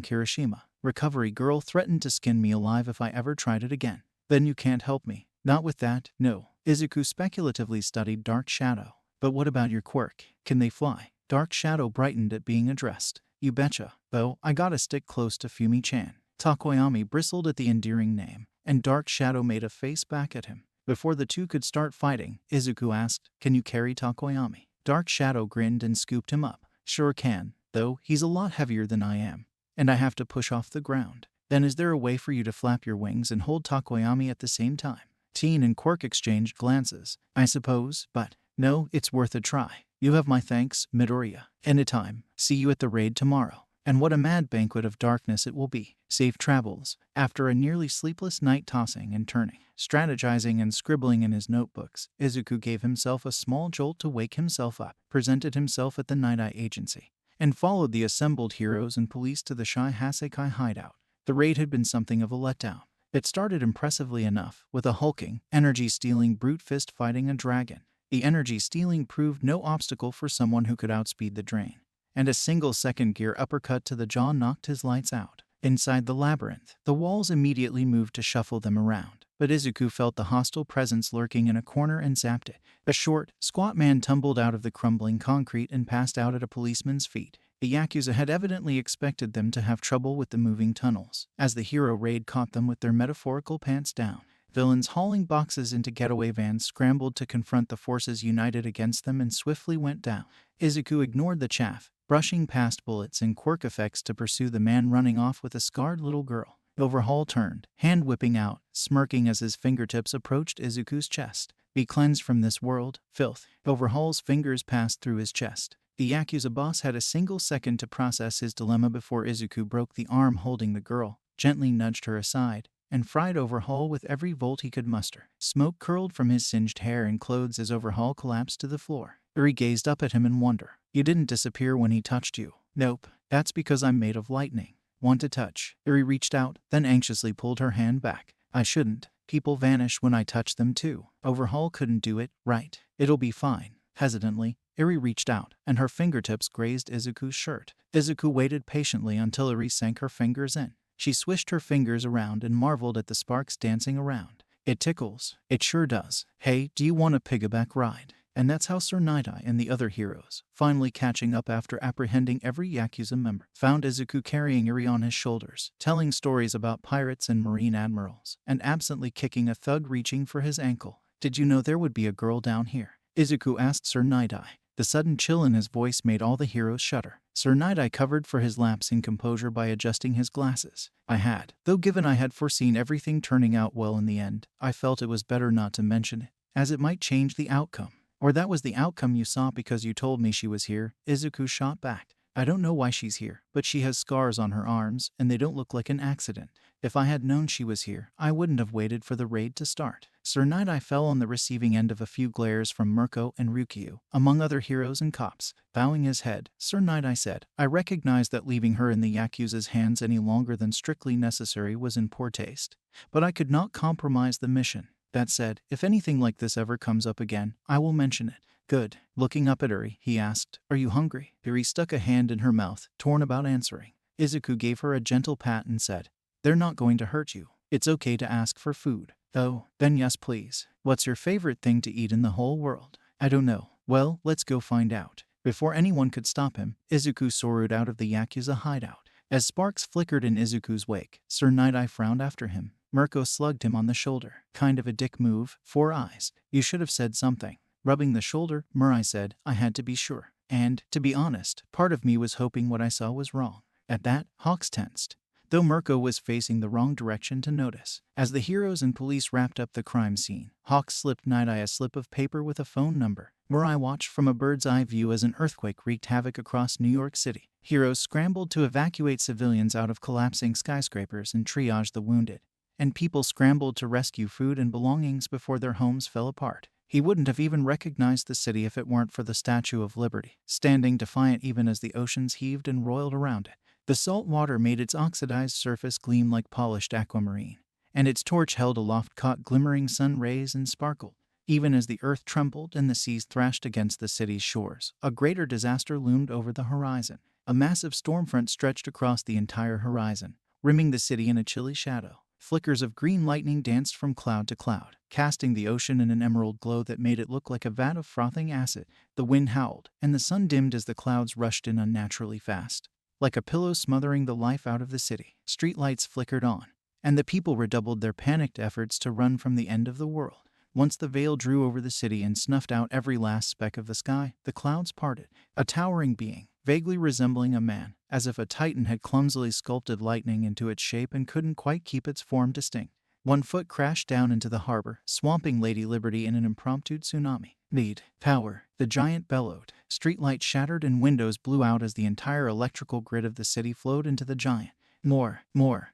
S1: Kirishima. Recovery girl threatened to skin me alive if I ever tried it again. Then you can't help me. Not with that, no. Izuku speculatively studied Dark Shadow. But what about your quirk? Can they fly? Dark Shadow brightened at being addressed. You betcha. Though, I gotta stick close to Fumi-chan. Takoyami bristled at the endearing name, and Dark Shadow made a face back at him. Before the two could start fighting, Izuku asked, Can you carry Takoyami? Dark Shadow grinned and scooped him up. Sure can, though he's a lot heavier than I am, and I have to push off the ground. Then is there a way for you to flap your wings and hold Takoyami at the same time? Teen and Quirk exchanged glances. I suppose, but no, it's worth a try. You have my thanks, Midoriya. Anytime. See you at the raid tomorrow. And what a mad banquet of darkness it will be. Safe travels. After a nearly sleepless night tossing and turning, strategizing and scribbling in his notebooks, Izuku gave himself a small jolt to wake himself up, presented himself at the Night-Eye agency, and followed the assembled heroes and police to the Shai Hasekai hideout. The raid had been something of a letdown. It started impressively enough, with a hulking, energy-stealing brute fist fighting a dragon. The energy-stealing proved no obstacle for someone who could outspeed the drain, and a single second-gear uppercut to the jaw knocked his lights out. Inside the labyrinth, the walls immediately moved to shuffle them around, but Izuku felt the hostile presence lurking in a corner and zapped it. A short, squat man tumbled out of the crumbling concrete and passed out at a policeman's feet. The Yakuza had evidently expected them to have trouble with the moving tunnels, as the hero raid caught them with their metaphorical pants down. Villains hauling boxes into getaway vans scrambled to confront the forces united against them and swiftly went down. Izuku ignored the chaff, brushing past bullets and quirk effects to pursue the man running off with a scarred little girl. Overhaul turned, hand whipping out, smirking as his fingertips approached Izuku's chest. Be cleansed from this world, filth. Overhaul's fingers passed through his chest. The Yakuza boss had a single second to process his dilemma before Izuku broke the arm holding the girl, gently nudged her aside, and fried Overhaul with every volt he could muster. Smoke curled from his singed hair and clothes as Overhaul collapsed to the floor. Uri gazed up at him in wonder. You didn't disappear when he touched you. Nope, that's because I'm made of lightning. Want to touch? Uri reached out, then anxiously pulled her hand back. I shouldn't. People vanish when I touch them too. Overhaul couldn't do it, right? It'll be fine. Hesitantly, Uri reached out, and her fingertips grazed Izuku's shirt. Izuku waited patiently until Uri sank her fingers in. She swished her fingers around and marveled at the sparks dancing around. It tickles. It sure does. Hey, do you want a piggyback ride? And that's how Sir Nidai and the other heroes, finally catching up after apprehending every Yakuza member, found Izuku carrying Eri on his shoulders, telling stories about pirates and marine admirals, and absently kicking a thug reaching for his ankle. Did you know there would be a girl down here? Izuku asked Sir Nidai. The sudden chill in his voice made all the heroes shudder. Sir Nidai covered for his lapse in composure by adjusting his glasses. I had. Though given I had foreseen everything turning out well in the end, I felt it was better not to mention it, as it might change the outcome. Or that was the outcome you saw because you told me she was here, Izuku shot back. I don't know why she's here, but she has scars on her arms, and they don't look like an accident. If I had known she was here, I wouldn't have waited for the raid to start. Sir Nidai fell on the receiving end of a few glares from Mirko and Ryukyu, among other heroes and cops. Bowing his head, Sir Nidai said, I recognize that leaving her in the Yakuza's hands any longer than strictly necessary was in poor taste. But I could not compromise the mission. That said, if anything like this ever comes up again, I will mention it. Good. Looking up at Eri, he asked, Are you hungry? Eri stuck a hand in her mouth, torn about answering. Izuku gave her a gentle pat and said, They're not going to hurt you. It's okay to ask for food. Oh, then yes please. What's your favorite thing to eat in the whole world? I don't know. Well, let's go find out. Before anyone could stop him, Izuku soared out of the Yakuza hideout. As sparks flickered in Izuku's wake, Sir Nidai frowned after him. Mirko slugged him on the shoulder. Kind of a dick move, 4 eyes. You should have said something. Rubbing the shoulder, Mirai said, I had to be sure. And, to be honest, part of me was hoping what I saw was wrong. At that, Hawks tensed, though Mirko was facing the wrong direction to notice. As the heroes and police wrapped up the crime scene, Hawks slipped Nidai a slip of paper with a phone number. Mirai watched from a bird's eye view as an earthquake wreaked havoc across New York City. Heroes scrambled to evacuate civilians out of collapsing skyscrapers and triage the wounded. And people scrambled to rescue food and belongings before their homes fell apart. He wouldn't have even recognized the city if it weren't for the Statue of Liberty, standing defiant even as the oceans heaved and roiled around it. The salt water made its oxidized surface gleam like polished aquamarine, and its torch held aloft caught glimmering sun rays and sparkled. Even as the earth trembled and the seas thrashed against the city's shores, a greater disaster loomed over the horizon. A massive stormfront stretched across the entire horizon, rimming the city in a chilly shadow. Flickers of green lightning danced from cloud to cloud, casting the ocean in an emerald glow that made it look like a vat of frothing acid. The wind howled, and the sun dimmed as the clouds rushed in unnaturally fast, like a pillow smothering the life out of the city. Streetlights flickered on, and the people redoubled their panicked efforts to run from the end of the world. Once the veil drew over the city and snuffed out every last speck of the sky, the clouds parted. A towering being, vaguely resembling a man, as if a titan had clumsily sculpted lightning into its shape and couldn't quite keep its form distinct. One foot crashed down into the harbor, swamping Lady Liberty in an impromptu tsunami. Need power, the giant bellowed. Streetlights shattered and windows blew out as the entire electrical grid of the city flowed into the giant. More,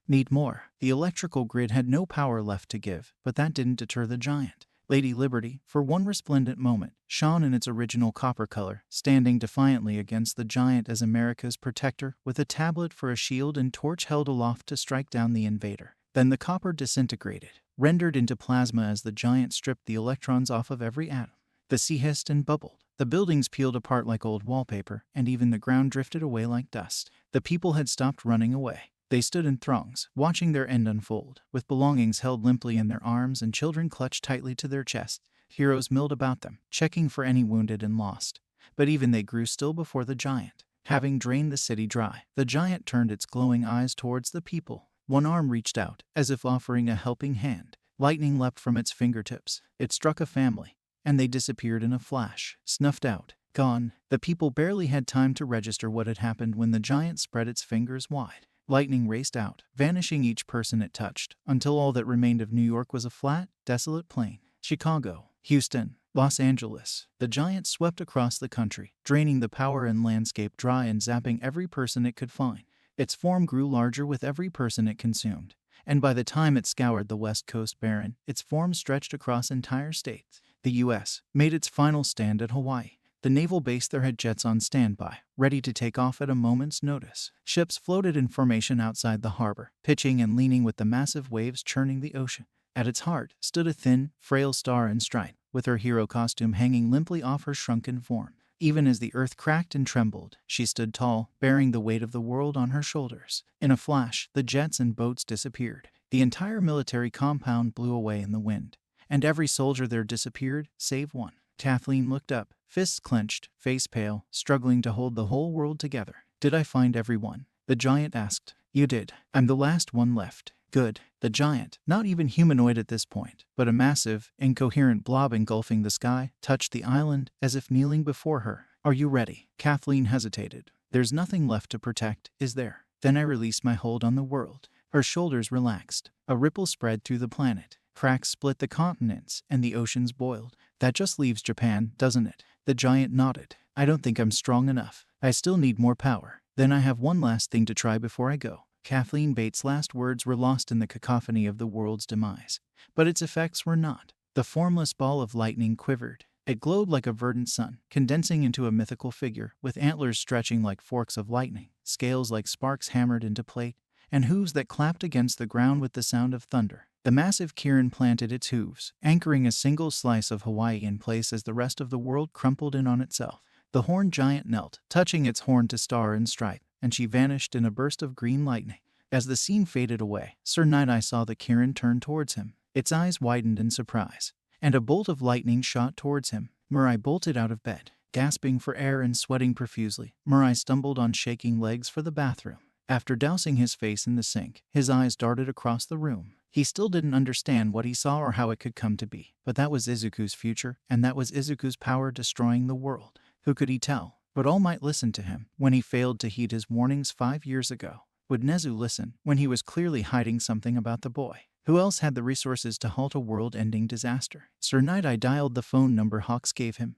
S1: need more. The electrical grid had no power left to give, but that didn't deter the giant. Lady Liberty, for one resplendent moment, shone in its original copper color, standing defiantly against the giant as America's protector, with a tablet for a shield and torch held aloft to strike down the invader. Then the copper disintegrated, rendered into plasma as the giant stripped the electrons off of every atom. The sea hissed and bubbled. The buildings peeled apart like old wallpaper, and even the ground drifted away like dust. The people had stopped running away. They stood in throngs, watching their end unfold, with belongings held limply in their arms and children clutched tightly to their chests. Heroes milled about them, checking for any wounded and lost. But even they grew still before the giant. Having drained the city dry, the giant turned its glowing eyes towards the people. One arm reached out, as if offering a helping hand. Lightning leapt from its fingertips. It struck a family, and they disappeared in a flash, snuffed out, gone. The people barely had time to register what had happened when the giant spread its fingers wide. Lightning raced out, vanishing each person it touched, until all that remained of New York was a flat, desolate plain. Chicago, Houston, Los Angeles. The giant swept across the country, draining the power and landscape dry and zapping every person it could find. Its form grew larger with every person it consumed, and by the time it scoured the West Coast barren, its form stretched across entire states. The U.S. made its final stand at Hawaii. The naval base there had jets on standby, ready to take off at a moment's notice. Ships floated in formation outside the harbor, pitching and leaning with the massive waves churning the ocean. At its heart stood a thin, frail star in stripe, with her hero costume hanging limply off her shrunken form. Even as the earth cracked and trembled, she stood tall, bearing the weight of the world on her shoulders. In a flash, the jets and boats disappeared. The entire military compound blew away in the wind, and every soldier there disappeared, save one. Kathleen looked up, fists clenched, face pale, struggling to hold the whole world together. "Did I find everyone?" the giant asked. "You did. I'm the last one left." "Good." The giant, not even humanoid at this point, but a massive, incoherent blob engulfing the sky, touched the island as if kneeling before her. "Are you ready?" Kathleen hesitated. "There's nothing left to protect, is there?" Then I released my hold on the world. Her shoulders relaxed. A ripple spread through the planet. Cracks split the continents, and the oceans boiled. "That just leaves Japan, doesn't it?" The giant nodded. "I don't think I'm strong enough. I still need more power. Then I have one last thing to try before I go." Kathleen Bates' last words were lost in the cacophony of the world's demise. But its effects were not. The formless ball of lightning quivered. It glowed like a verdant sun, condensing into a mythical figure, with antlers stretching like forks of lightning, scales like sparks hammered into plate, and hooves that clapped against the ground with the sound of thunder. The massive Kirin planted its hooves, anchoring a single slice of Hawaii in place as the rest of the world crumpled in on itself. The horned giant knelt, touching its horn to star and stripe, and she vanished in a burst of green lightning. As the scene faded away, Sir Night-Eye saw the Kirin turn towards him. Its eyes widened in surprise, and a bolt of lightning shot towards him. Mirai bolted out of bed. Gasping for air and sweating profusely, Mirai stumbled on shaking legs for the bathroom. After dousing his face in the sink, his eyes darted across the room. He still didn't understand what he saw or how it could come to be, but that was Izuku's future, and that was Izuku's power destroying the world. Who could he tell? But all might listen to him when he failed to heed his warnings 5 years ago. Would Nezu listen when he was clearly hiding something about the boy? Who else had the resources to halt a world-ending disaster? Sir Night-Eye dialed the phone number Hawks gave him.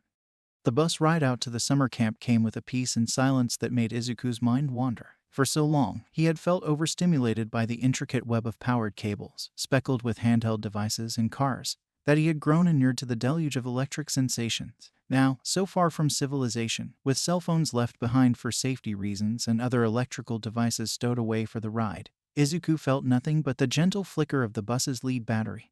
S1: The bus ride out to the summer camp came with a peace and silence that made Izuku's mind wander. For so long, he had felt overstimulated by the intricate web of powered cables, speckled with handheld devices and cars, that he had grown inured to the deluge of electric sensations. Now, so far from civilization, with cell phones left behind for safety reasons and other electrical devices stowed away for the ride, Izuku felt nothing but the gentle flicker of the bus's lead battery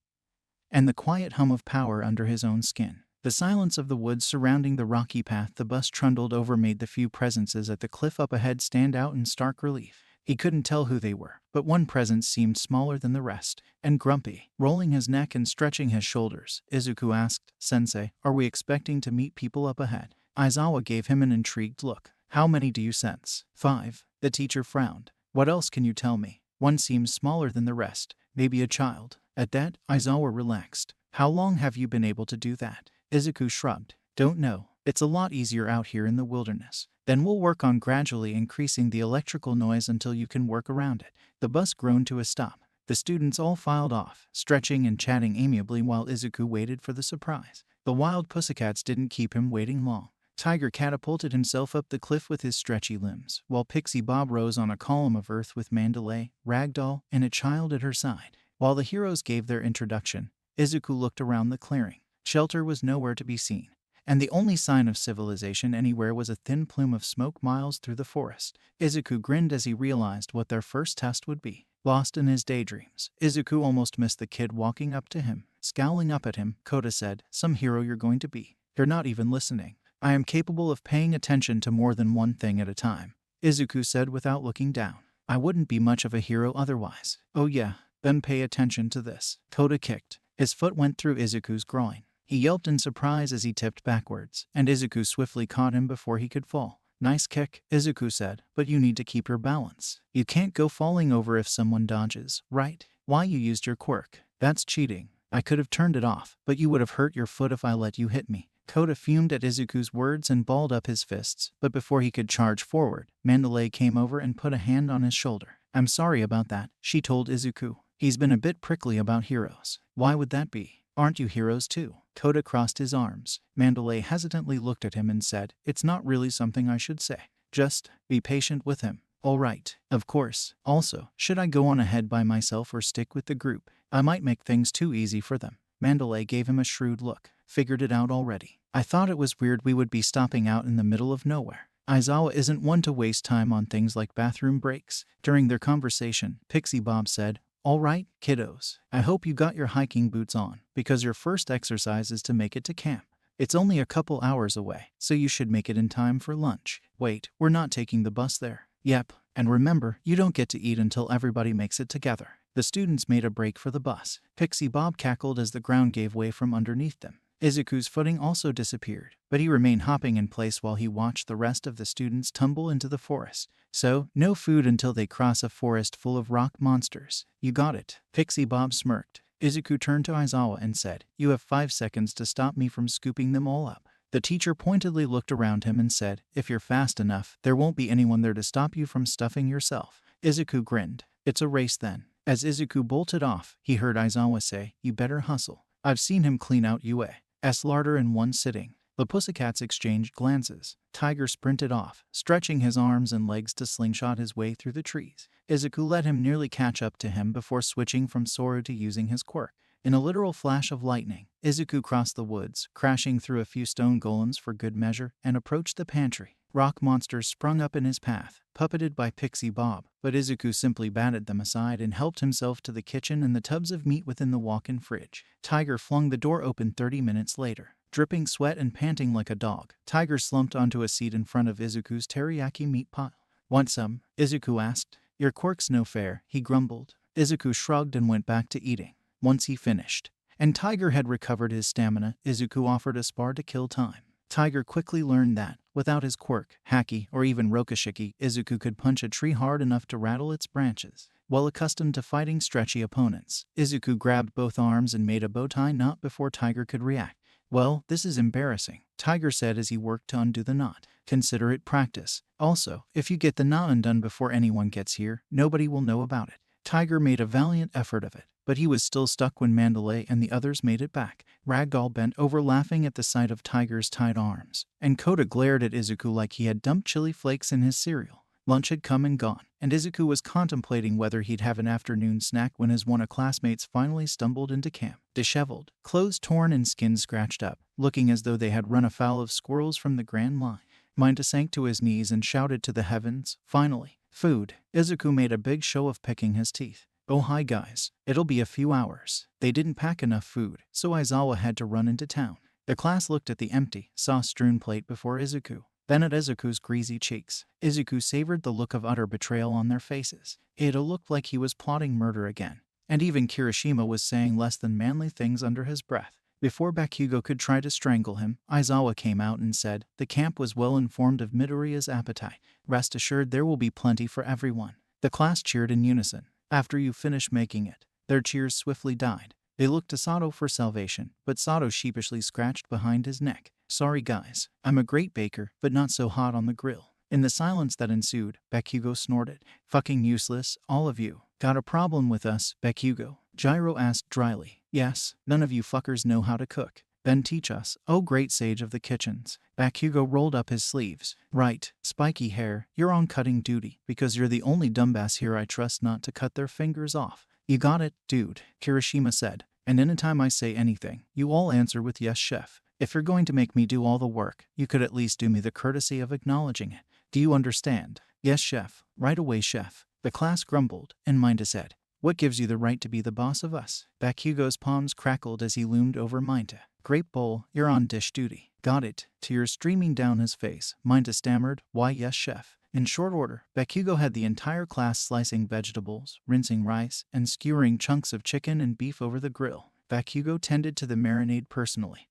S1: and the quiet hum of power under his own skin. The silence of the woods surrounding the rocky path the bus trundled over made the few presences at the cliff up ahead stand out in stark relief. He couldn't tell who they were, but one presence seemed smaller than the rest, and grumpy. Rolling his neck and stretching his shoulders, Izuku asked, "Sensei, are we expecting to meet people up ahead?" Aizawa gave him an intrigued look. "How many do you sense?" 5. The teacher frowned. "What else can you tell me?" "One seems smaller than the rest. Maybe a child." At that, Aizawa relaxed. "How long have you been able to do that?" Izuku shrugged. "Don't know. It's a lot easier out here in the wilderness. Then we'll work on gradually increasing the electrical noise until you can work around it." The bus groaned to a stop. The students all filed off, stretching and chatting amiably while Izuku waited for the surprise. The wild pussycats didn't keep him waiting long. Tiger catapulted himself up the cliff with his stretchy limbs, while Pixie Bob rose on a column of earth with Mandalay, Ragdoll, and a child at her side. While the heroes gave their introduction, Izuku looked around the clearing. Shelter was nowhere to be seen, and the only sign of civilization anywhere was a thin plume of smoke miles through the forest. Izuku grinned as he realized what their first test would be. Lost in his daydreams, Izuku almost missed the kid walking up to him. Scowling up at him, Kota said, "Some hero you're going to be. You're not even listening." "I am capable of paying attention to more than one thing at a time," Izuku said without looking down. "I wouldn't be much of a hero otherwise." "Oh yeah, then pay attention to this." Kota kicked. His foot went through Izuku's groin. He yelped in surprise as he tipped backwards, and Izuku swiftly caught him before he could fall. "Nice kick," Izuku said, "but you need to keep your balance. You can't go falling over if someone dodges, right? Why, you used your quirk. That's cheating. I could have turned it off, but you would have hurt your foot if I let you hit me." Kota fumed at Izuku's words and balled up his fists, but before he could charge forward, Mandalay came over and put a hand on his shoulder. "I'm sorry about that," she told Izuku. "He's been a bit prickly about heroes." "Why would that be? Aren't you heroes too?" Kota crossed his arms. Mandalay hesitantly looked at him and said, "It's not really something I should say. Just be patient with him." "All right, of course. Also, should I go on ahead by myself or stick with the group? I might make things too easy for them." Mandalay gave him a shrewd look. "Figured it out already. I thought it was weird we would be stopping out in the middle of nowhere." Aizawa isn't one to waste time on things like bathroom breaks. During their conversation, Pixie Bob said, "All right, kiddos. I hope you got your hiking boots on, because your first exercise is to make it to camp." It's only a couple hours away, so you should make it in time for lunch. Wait, we're not taking the bus there. Yep, and remember, you don't get to eat until everybody makes it together. The students made a break for the bus. Pixie Bob cackled as the ground gave way from underneath them. Izuku's footing also disappeared, but he remained hopping in place while he watched the rest of the students tumble into the forest. So, no food until they cross a forest full of rock monsters. You got it. Pixie Bob smirked. Izuku turned to Aizawa and said, "You have 5 seconds to stop me from scooping them all up." The teacher pointedly looked around him and said, "If you're fast enough, there won't be anyone there to stop you from stuffing yourself." Izuku grinned. "It's a race then." As Izuku bolted off, he heard Aizawa say, "You better hustle. I've seen him clean out UA's larder in one sitting." The pussycats exchanged glances. Tiger sprinted off, stretching his arms and legs to slingshot his way through the trees. Izuku let him nearly catch up to him before switching from Soru to using his quirk. In a literal flash of lightning, Izuku crossed the woods, crashing through a few stone golems for good measure, and approached the pantry. Rock monsters sprung up in his path, puppeted by Pixie Bob, but Izuku simply batted them aside and helped himself to the kitchen and the tubs of meat within the walk-in fridge. Tiger flung the door open 30 minutes later. Dripping sweat and panting like a dog, Tiger slumped onto a seat in front of Izuku's teriyaki meat pile. "Want some?" Izuku asked. "Your quirk's no fair," he grumbled. Izuku shrugged and went back to eating. Once he finished, and Tiger had recovered his stamina, Izuku offered a spar to kill time. Tiger quickly learned that, without his quirk, haki, or even rokushiki, Izuku could punch a tree hard enough to rattle its branches. Well accustomed to fighting stretchy opponents, Izuku grabbed both arms and made a bow tie knot before Tiger could react. "Well, this is embarrassing," Tiger said as he worked to undo the knot. "Consider it practice. Also, if you get the knot undone before anyone gets here, nobody will know about it." Tiger made a valiant effort of it, but he was still stuck when Mandalay and the others made it back. Ragdoll bent over laughing at the sight of Tiger's tied arms, and Kota glared at Izuku like he had dumped chili flakes in his cereal. Lunch had come and gone, and Izuku was contemplating whether he'd have an afternoon snack when his one of classmates finally stumbled into camp. Disheveled, clothes torn and skin scratched up, looking as though they had run afoul of squirrels from the Grand Line. Minta sank to his knees and shouted to the heavens, "Finally, food!" Izuku made a big show of picking his teeth. "Oh hi guys, it'll be a few hours." They didn't pack enough food, so Aizawa had to run into town. The class looked at the empty, sauce-strewn plate before Izuku, then at Izuku's greasy cheeks. Izuku savored the look of utter betrayal on their faces. It looked like he was plotting murder again, and even Kirishima was saying less than manly things under his breath. Before Bakugo could try to strangle him, Aizawa came out and said, "The camp was well informed of Midoriya's appetite. Rest assured there will be plenty for everyone." The class cheered in unison. "After you finish making it." Their cheers swiftly died. They looked to Sato for salvation, but Sato sheepishly scratched behind his neck. "Sorry guys, I'm a great baker, but not so hot on the grill." In the silence that ensued, Bakugo snorted. "Fucking useless, all of you. Got a problem with us, Bakugo?" Gyro asked dryly. "Yes, none of you fuckers know how to cook. Then teach us, oh great sage of the kitchens." Bakugo rolled up his sleeves. "Right, spiky hair, you're on cutting duty, because you're the only dumbass here I trust not to cut their fingers off." "You got it, dude," Kirishima said. "And anytime I say anything, you all answer with yes, chef. If you're going to make me do all the work, you could at least do me the courtesy of acknowledging it. Do you understand?" "Yes, chef. Right away, chef." The class grumbled, and Minta said, "What gives you the right to be the boss of us?" Bakugo's palms crackled as he loomed over Minta. "Grape bowl, you're on dish duty." "Got it." Tears streaming down his face, Minta stammered, "Why yes, chef." In short order, Bakugo had the entire class slicing vegetables, rinsing rice, and skewering chunks of chicken and beef over the grill. Bakugo tended to the marinade personally,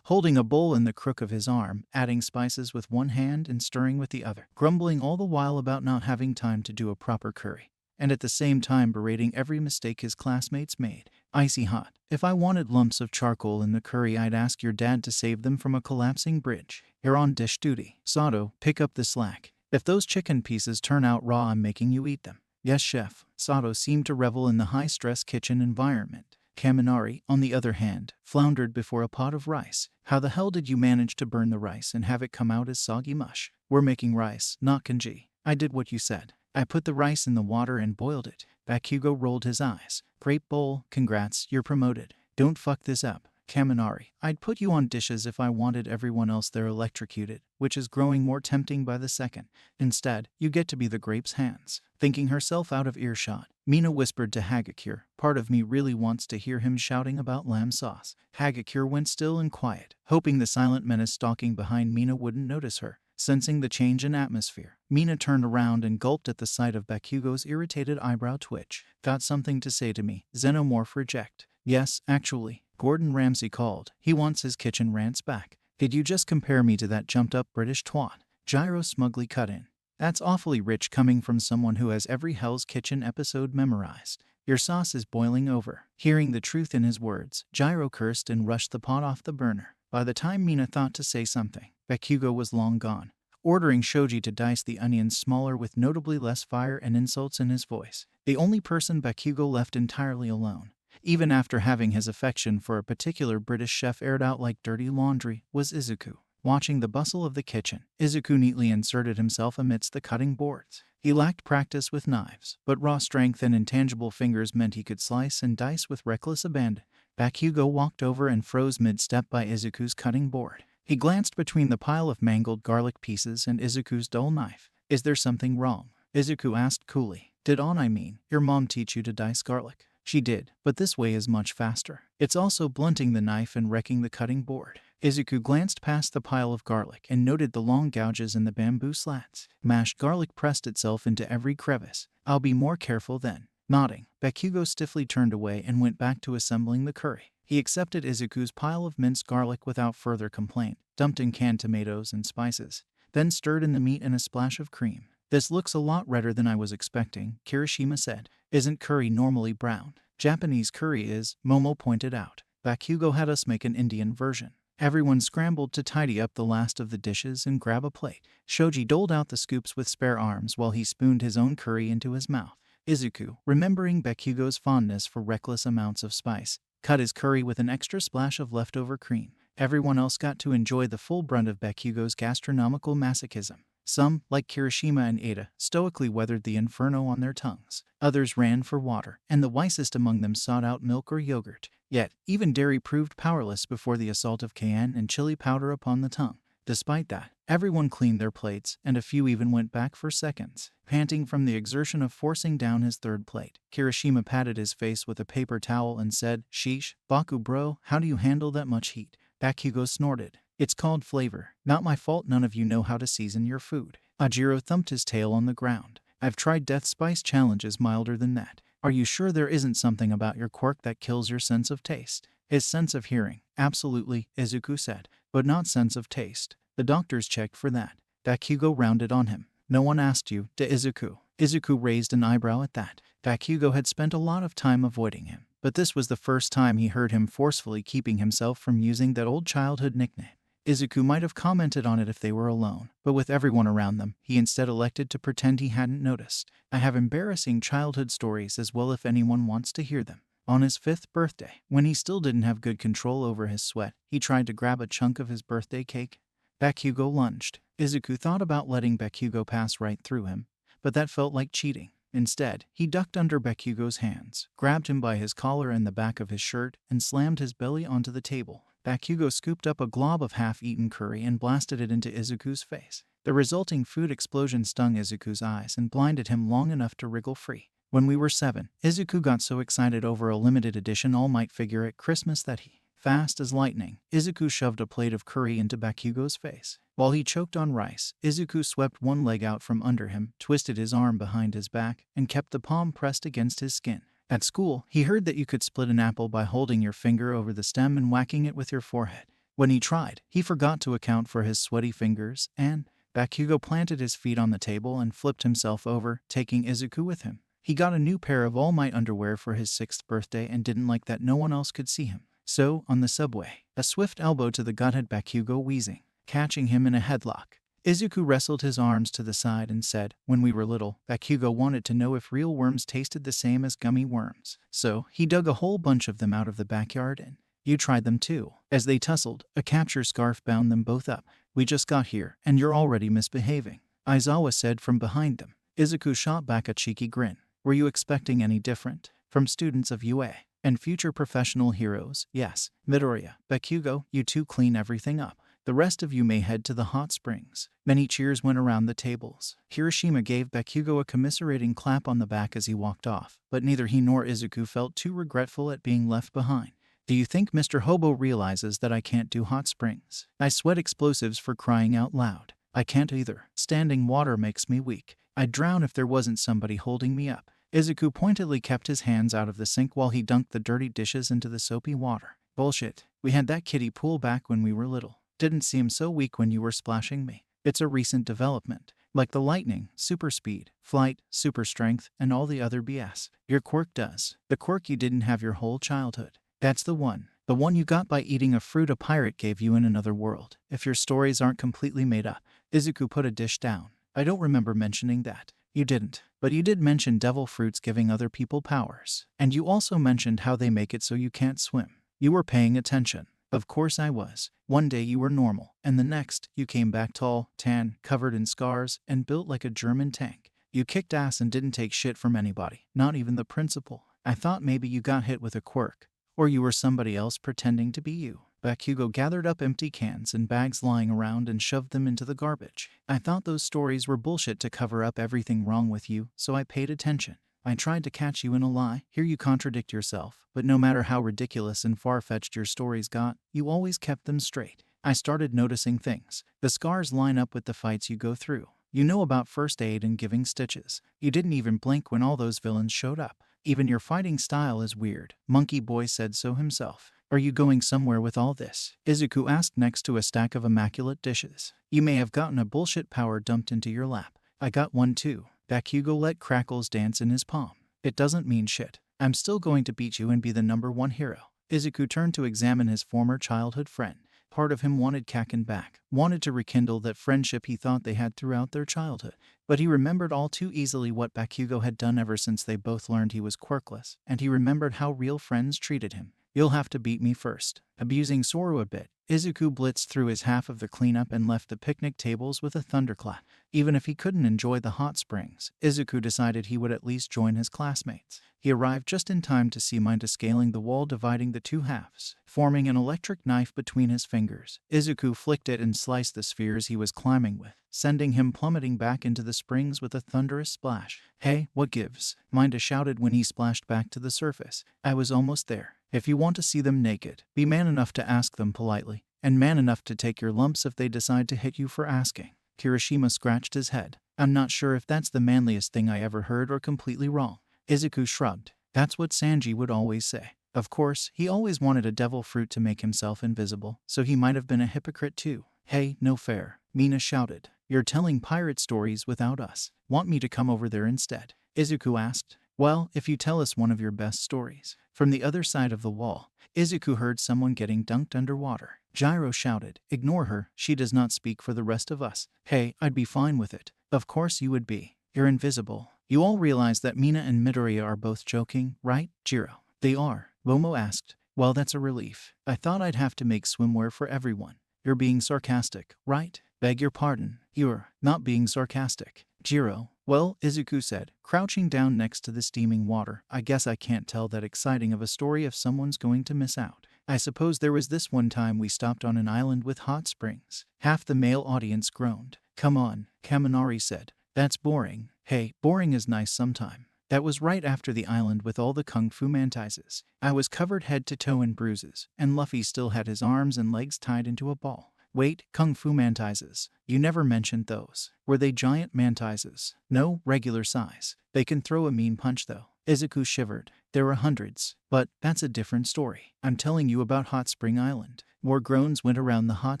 S1: holding a bowl in the crook of his arm, adding spices with one hand and stirring with the other, grumbling all the while about not having time to do a proper curry, and at the same time berating every mistake his classmates made. "Icy hot. If I wanted lumps of charcoal in the curry, I'd ask your dad to save them from a collapsing bridge. You're on dish duty. Sato, pick up the slack. If those chicken pieces turn out raw, I'm making you eat them." "Yes, chef." Sato seemed to revel in the high-stress kitchen environment. Kaminari, on the other hand, floundered before a pot of rice. "How the hell did you manage to burn the rice and have it come out as soggy mush?" "We're making rice, not kanji." "I did what you said. I put the rice in the water and boiled it." Bakugo rolled his eyes. "Great bowl, congrats, you're promoted. Don't fuck this up." Kaminari, I'd put you on dishes if I wanted everyone else there electrocuted, which is growing more tempting by the second. Instead, you get to be the grape's hands. Thinking herself out of earshot, Mina whispered to Hagakure, part of me really wants to hear him shouting about lamb sauce. Hagakure went still and quiet, hoping the silent menace stalking behind Mina wouldn't notice her. Sensing the change in atmosphere, Mina turned around and gulped at the sight of Bakugo's irritated eyebrow twitch. Got something to say to me? Xenomorph reject. Yes, actually, Gordon Ramsay called. He wants his kitchen rants back. Did you just compare me to that jumped-up British twat? Gyro smugly cut in. That's awfully rich coming from someone who has every Hell's Kitchen episode memorized. Your sauce is boiling over. Hearing the truth in his words, Gyro cursed and rushed the pot off the burner. By the time Mina thought to say something, Bakugo was long gone, ordering Shoji to dice the onions smaller with notably less fire and insults in his voice. The only person Bakugo left entirely alone, even after having his affection for a particular British chef aired out like dirty laundry, was Izuku. Watching the bustle of the kitchen, Izuku neatly inserted himself amidst the cutting boards. He lacked practice with knives, but raw strength and intangible fingers meant he could slice and dice with reckless abandon. Bakugo walked over and froze mid-step by Izuku's cutting board. He glanced between the pile of mangled garlic pieces and Izuku's dull knife. Is there something wrong? Izuku asked coolly. Did your mom teach you to dice garlic? She did, but this way is much faster. It's also blunting the knife and wrecking the cutting board. Izuku glanced past the pile of garlic and noted the long gouges in the bamboo slats. Mashed garlic pressed itself into every crevice. I'll be more careful then. Nodding, Bakugo stiffly turned away and went back to assembling the curry. He accepted Izuku's pile of minced garlic without further complaint, dumped in canned tomatoes and spices, then stirred in the meat and a splash of cream. This looks a lot redder than I was expecting, Kirishima said. Isn't curry normally brown? Japanese curry is, Momo pointed out. Bakugo had us make an Indian version. Everyone scrambled to tidy up the last of the dishes and grab a plate. Shoji doled out the scoops with spare arms while he spooned his own curry into his mouth. Izuku, remembering Bakugo's fondness for reckless amounts of spice, cut his curry with an extra splash of leftover cream. Everyone else got to enjoy the full brunt of Bakugo's gastronomical masochism. Some, like Kirishima and Ada, stoically weathered the inferno on their tongues. Others ran for water, and the wisest among them sought out milk or yogurt. Yet, even dairy proved powerless before the assault of cayenne and chili powder upon the tongue. Despite that, everyone cleaned their plates, and a few even went back for seconds. Panting from the exertion of forcing down his third plate, Kirishima patted his face with a paper towel and said, Sheesh, Baku bro, how do you handle that much heat? Bakugo snorted. It's called flavor. Not my fault none of you know how to season your food. Ajiro thumped his tail on the ground. I've tried death spice challenges milder than that. Are you sure there isn't something about your quirk that kills your sense of taste? His sense of hearing. Absolutely, Izuku said. But not sense of taste. The doctors checked for that. Bakugo rounded on him. No one asked you, to Izuku. Izuku raised an eyebrow at that. Bakugo had spent a lot of time avoiding him, but this was the first time he heard him forcefully keeping himself from using that old childhood nickname. Izuku might have commented on it if they were alone, but with everyone around them, he instead elected to pretend he hadn't noticed. I have embarrassing childhood stories as well if anyone wants to hear them. On his 5th birthday, when he still didn't have good control over his sweat, he tried to grab a chunk of his birthday cake. Bakugo lunged. Izuku thought about letting Bakugo pass right through him, but that felt like cheating. Instead, he ducked under Bakugo's hands, grabbed him by his collar and the back of his shirt, and slammed his belly onto the table. Bakugo scooped up a glob of half-eaten curry and blasted it into Izuku's face. The resulting food explosion stung Izuku's eyes and blinded him long enough to wriggle free. When we were 7, Izuku got so excited over a limited edition All Might figure at Christmas that he, fast as lightning, Izuku shoved a plate of curry into Bakugo's face. While he choked on rice, Izuku swept one leg out from under him, twisted his arm behind his back, and kept the palm pressed against his skin. At school, he heard that you could split an apple by holding your finger over the stem and whacking it with your forehead. When he tried, he forgot to account for his sweaty fingers, and Bakugo planted his feet on the table and flipped himself over, taking Izuku with him. He got a new pair of All Might underwear for his 6th birthday and didn't like that no one else could see him. So, on the subway, a swift elbow to the gut had Bakugo wheezing, catching him in a headlock. Izuku wrestled his arms to the side and said, when we were little, Bakugo wanted to know if real worms tasted the same as gummy worms. So, he dug a whole bunch of them out of the backyard and you tried them too. As they tussled, a capture scarf bound them both up. We just got here, and you're already misbehaving, Aizawa said from behind them. Izuku shot back a cheeky grin. Were you expecting any different? From students of UA? And future professional heroes, yes. Midoriya, Bakugo, you two clean everything up. The rest of you may head to the hot springs. Many cheers went around the tables. Hiroshima gave Bakugo a commiserating clap on the back as he walked off, but neither he nor Izuku felt too regretful at being left behind. Do you think Mr. Hobo realizes that I can't do hot springs? I sweat explosives for crying out loud. I can't either. Standing water makes me weak. I'd drown if there wasn't somebody holding me up. Izuku pointedly kept his hands out of the sink while he dunked the dirty dishes into the soapy water. Bullshit. We had that kiddie pool back when we were little. Didn't seem so weak when you were splashing me. It's a recent development. Like the lightning, super speed, flight, super strength, and all the other BS. Your quirk does. The quirk you didn't have your whole childhood. That's the one. The one you got by eating a fruit a pirate gave you in another world. If your stories aren't completely made up. Izuku put a dish down. I don't remember mentioning that. You didn't. But you did mention devil fruits giving other people powers. And you also mentioned how they make it so you can't swim. You were paying attention. Of course I was. One day you were normal, and the next, you came back tall, tan, covered in scars, and built like a German tank. You kicked ass and didn't take shit from anybody, not even the principal. I thought maybe you got hit with a quirk. Or you were somebody else pretending to be you. Bakugo gathered up empty cans and bags lying around and shoved them into the garbage. I thought those stories were bullshit to cover up everything wrong with you, so I paid attention. I tried to catch you in a lie. Here you contradict yourself, but no matter how ridiculous and far-fetched your stories got, you always kept them straight. I started noticing things. The scars line up with the fights you go through. You know about first aid and giving stitches. You didn't even blink when all those villains showed up. Even your fighting style is weird. Monkey Boy said so himself. Are you going somewhere with all this? Izuku asked next to a stack of immaculate dishes. You may have gotten a bullshit power dumped into your lap. I got one too. Bakugo let crackles dance in his palm. It doesn't mean shit. I'm still going to beat you and be the #1 hero. Izuku turned to examine his former childhood friend. Part of him wanted Kaken back, wanted to rekindle that friendship he thought they had throughout their childhood. But he remembered all too easily what Bakugo had done ever since they both learned he was quirkless, and he remembered how real friends treated him. You'll have to beat me first. Abusing Soru a bit, Izuku blitzed through his half of the cleanup and left the picnic tables with a thunderclap. Even if he couldn't enjoy the hot springs, Izuku decided he would at least join his classmates. He arrived just in time to see Mineta scaling the wall dividing the two halves, forming an electric knife between his fingers. Izuku flicked it and sliced the spheres he was climbing with, sending him plummeting back into the springs with a thunderous splash. Hey, what gives? Mineta shouted when he splashed back to the surface. I was almost there. If you want to see them naked, be man enough to ask them politely, and man enough to take your lumps if they decide to hit you for asking. Kirishima scratched his head. I'm not sure if that's the manliest thing I ever heard or completely wrong. Izuku shrugged. That's what Sanji would always say. Of course, he always wanted a devil fruit to make himself invisible, so he might have been a hypocrite too. Hey, no fair. Mina shouted. You're telling pirate stories without us. Want me to come over there instead? Izuku asked. Well, if you tell us one of your best stories. From the other side of the wall, Izuku heard someone getting dunked underwater. Gyro shouted, ignore her, she does not speak for the rest of us. Hey, I'd be fine with it. Of course you would be. You're invisible. You all realize that Mina and Midoriya are both joking, right, Jiro? They are, Momo asked. Well, that's a relief. I thought I'd have to make swimwear for everyone. You're being sarcastic, right? Beg your pardon. You're not being sarcastic. Jiro. Well, Izuku said, crouching down next to the steaming water, I guess I can't tell that exciting of a story if someone's going to miss out. I suppose there was this one time we stopped on an island with hot springs. Half the male audience groaned. Come on, Kaminari said. That's boring. Hey, boring is nice sometime. That was right after the island with all the kung fu mantises. I was covered head to toe in bruises, and Luffy still had his arms and legs tied into a ball. Wait, kung fu mantises. You never mentioned those. Were they giant mantises? No, regular size. They can throw a mean punch though. Izuku shivered. There were hundreds. But that's a different story. I'm telling you about Hot Spring Island. More groans went around the hot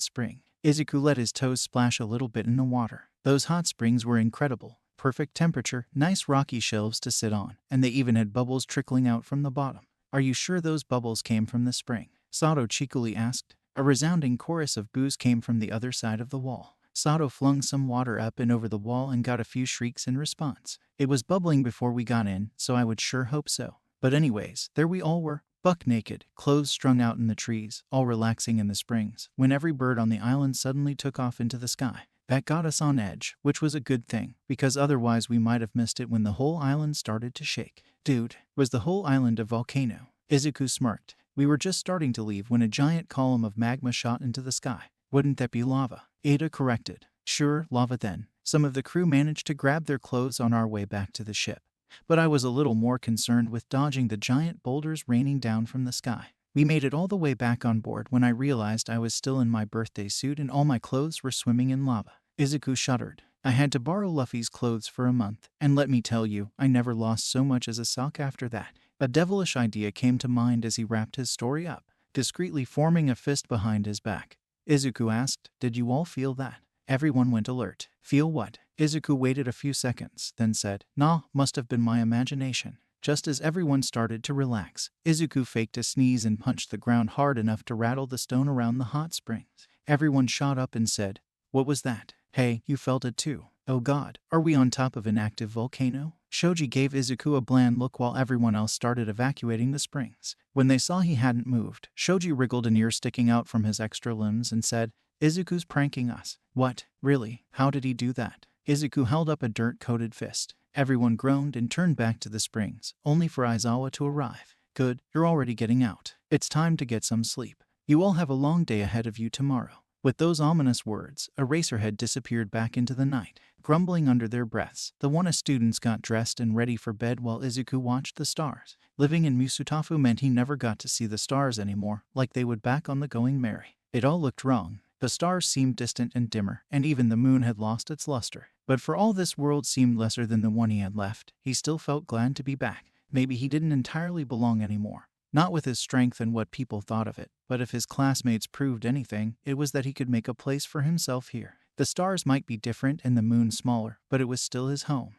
S1: spring. Izuku let his toes splash a little bit in the water. Those hot springs were incredible. Perfect temperature, nice rocky shelves to sit on, and they even had bubbles trickling out from the bottom. Are you sure those bubbles came from the spring? Sato cheekily asked. A resounding chorus of boos came from the other side of the wall. Sato flung some water up and over the wall and got a few shrieks in response. It was bubbling before we got in, so I would sure hope so. But anyways, there we all were, buck naked, clothes strung out in the trees, all relaxing in the springs, when every bird on the island suddenly took off into the sky. That got us on edge, which was a good thing, because otherwise we might have missed it when the whole island started to shake. Dude, was the whole island a volcano? Izuku smirked. We were just starting to leave when a giant column of magma shot into the sky. Wouldn't that be lava? Ada corrected. Sure, lava then. Some of the crew managed to grab their clothes on our way back to the ship. But I was a little more concerned with dodging the giant boulders raining down from the sky. We made it all the way back on board when I realized I was still in my birthday suit and all my clothes were swimming in lava. Izuku shuddered. I had to borrow Luffy's clothes for a month, and let me tell you, I never lost so much as a sock after that. A devilish idea came to mind as he wrapped his story up, discreetly forming a fist behind his back. Izuku asked, did you all feel that? Everyone went alert. Feel what? Izuku waited a few seconds, then said, nah, must have been my imagination. Just as everyone started to relax, Izuku faked a sneeze and punched the ground hard enough to rattle the stone around the hot springs. Everyone shot up and said, what was that? Hey, you felt it too. Oh god, are we on top of an active volcano? Shoji gave Izuku a bland look while everyone else started evacuating the springs. When they saw he hadn't moved, Shoji wriggled an ear sticking out from his extra limbs and said, Izuku's pranking us. What? Really? How did he do that? Izuku held up a dirt-coated fist. Everyone groaned and turned back to the springs, only for Aizawa to arrive. Good, you're already getting out. It's time to get some sleep. You all have a long day ahead of you tomorrow. With those ominous words, Eraserhead disappeared back into the night. Grumbling under their breaths, the Wana students got dressed and ready for bed while Izuku watched the stars. Living in Musutafu meant he never got to see the stars anymore, like they would back on the Going Merry. It all looked wrong. The stars seemed distant and dimmer, and even the moon had lost its luster. But for all this world seemed lesser than the one he had left, he still felt glad to be back. Maybe he didn't entirely belong anymore. Not with his strength and what people thought of it, but if his classmates proved anything, it was that he could make a place for himself here. The stars might be different and the moon smaller, but it was still his home.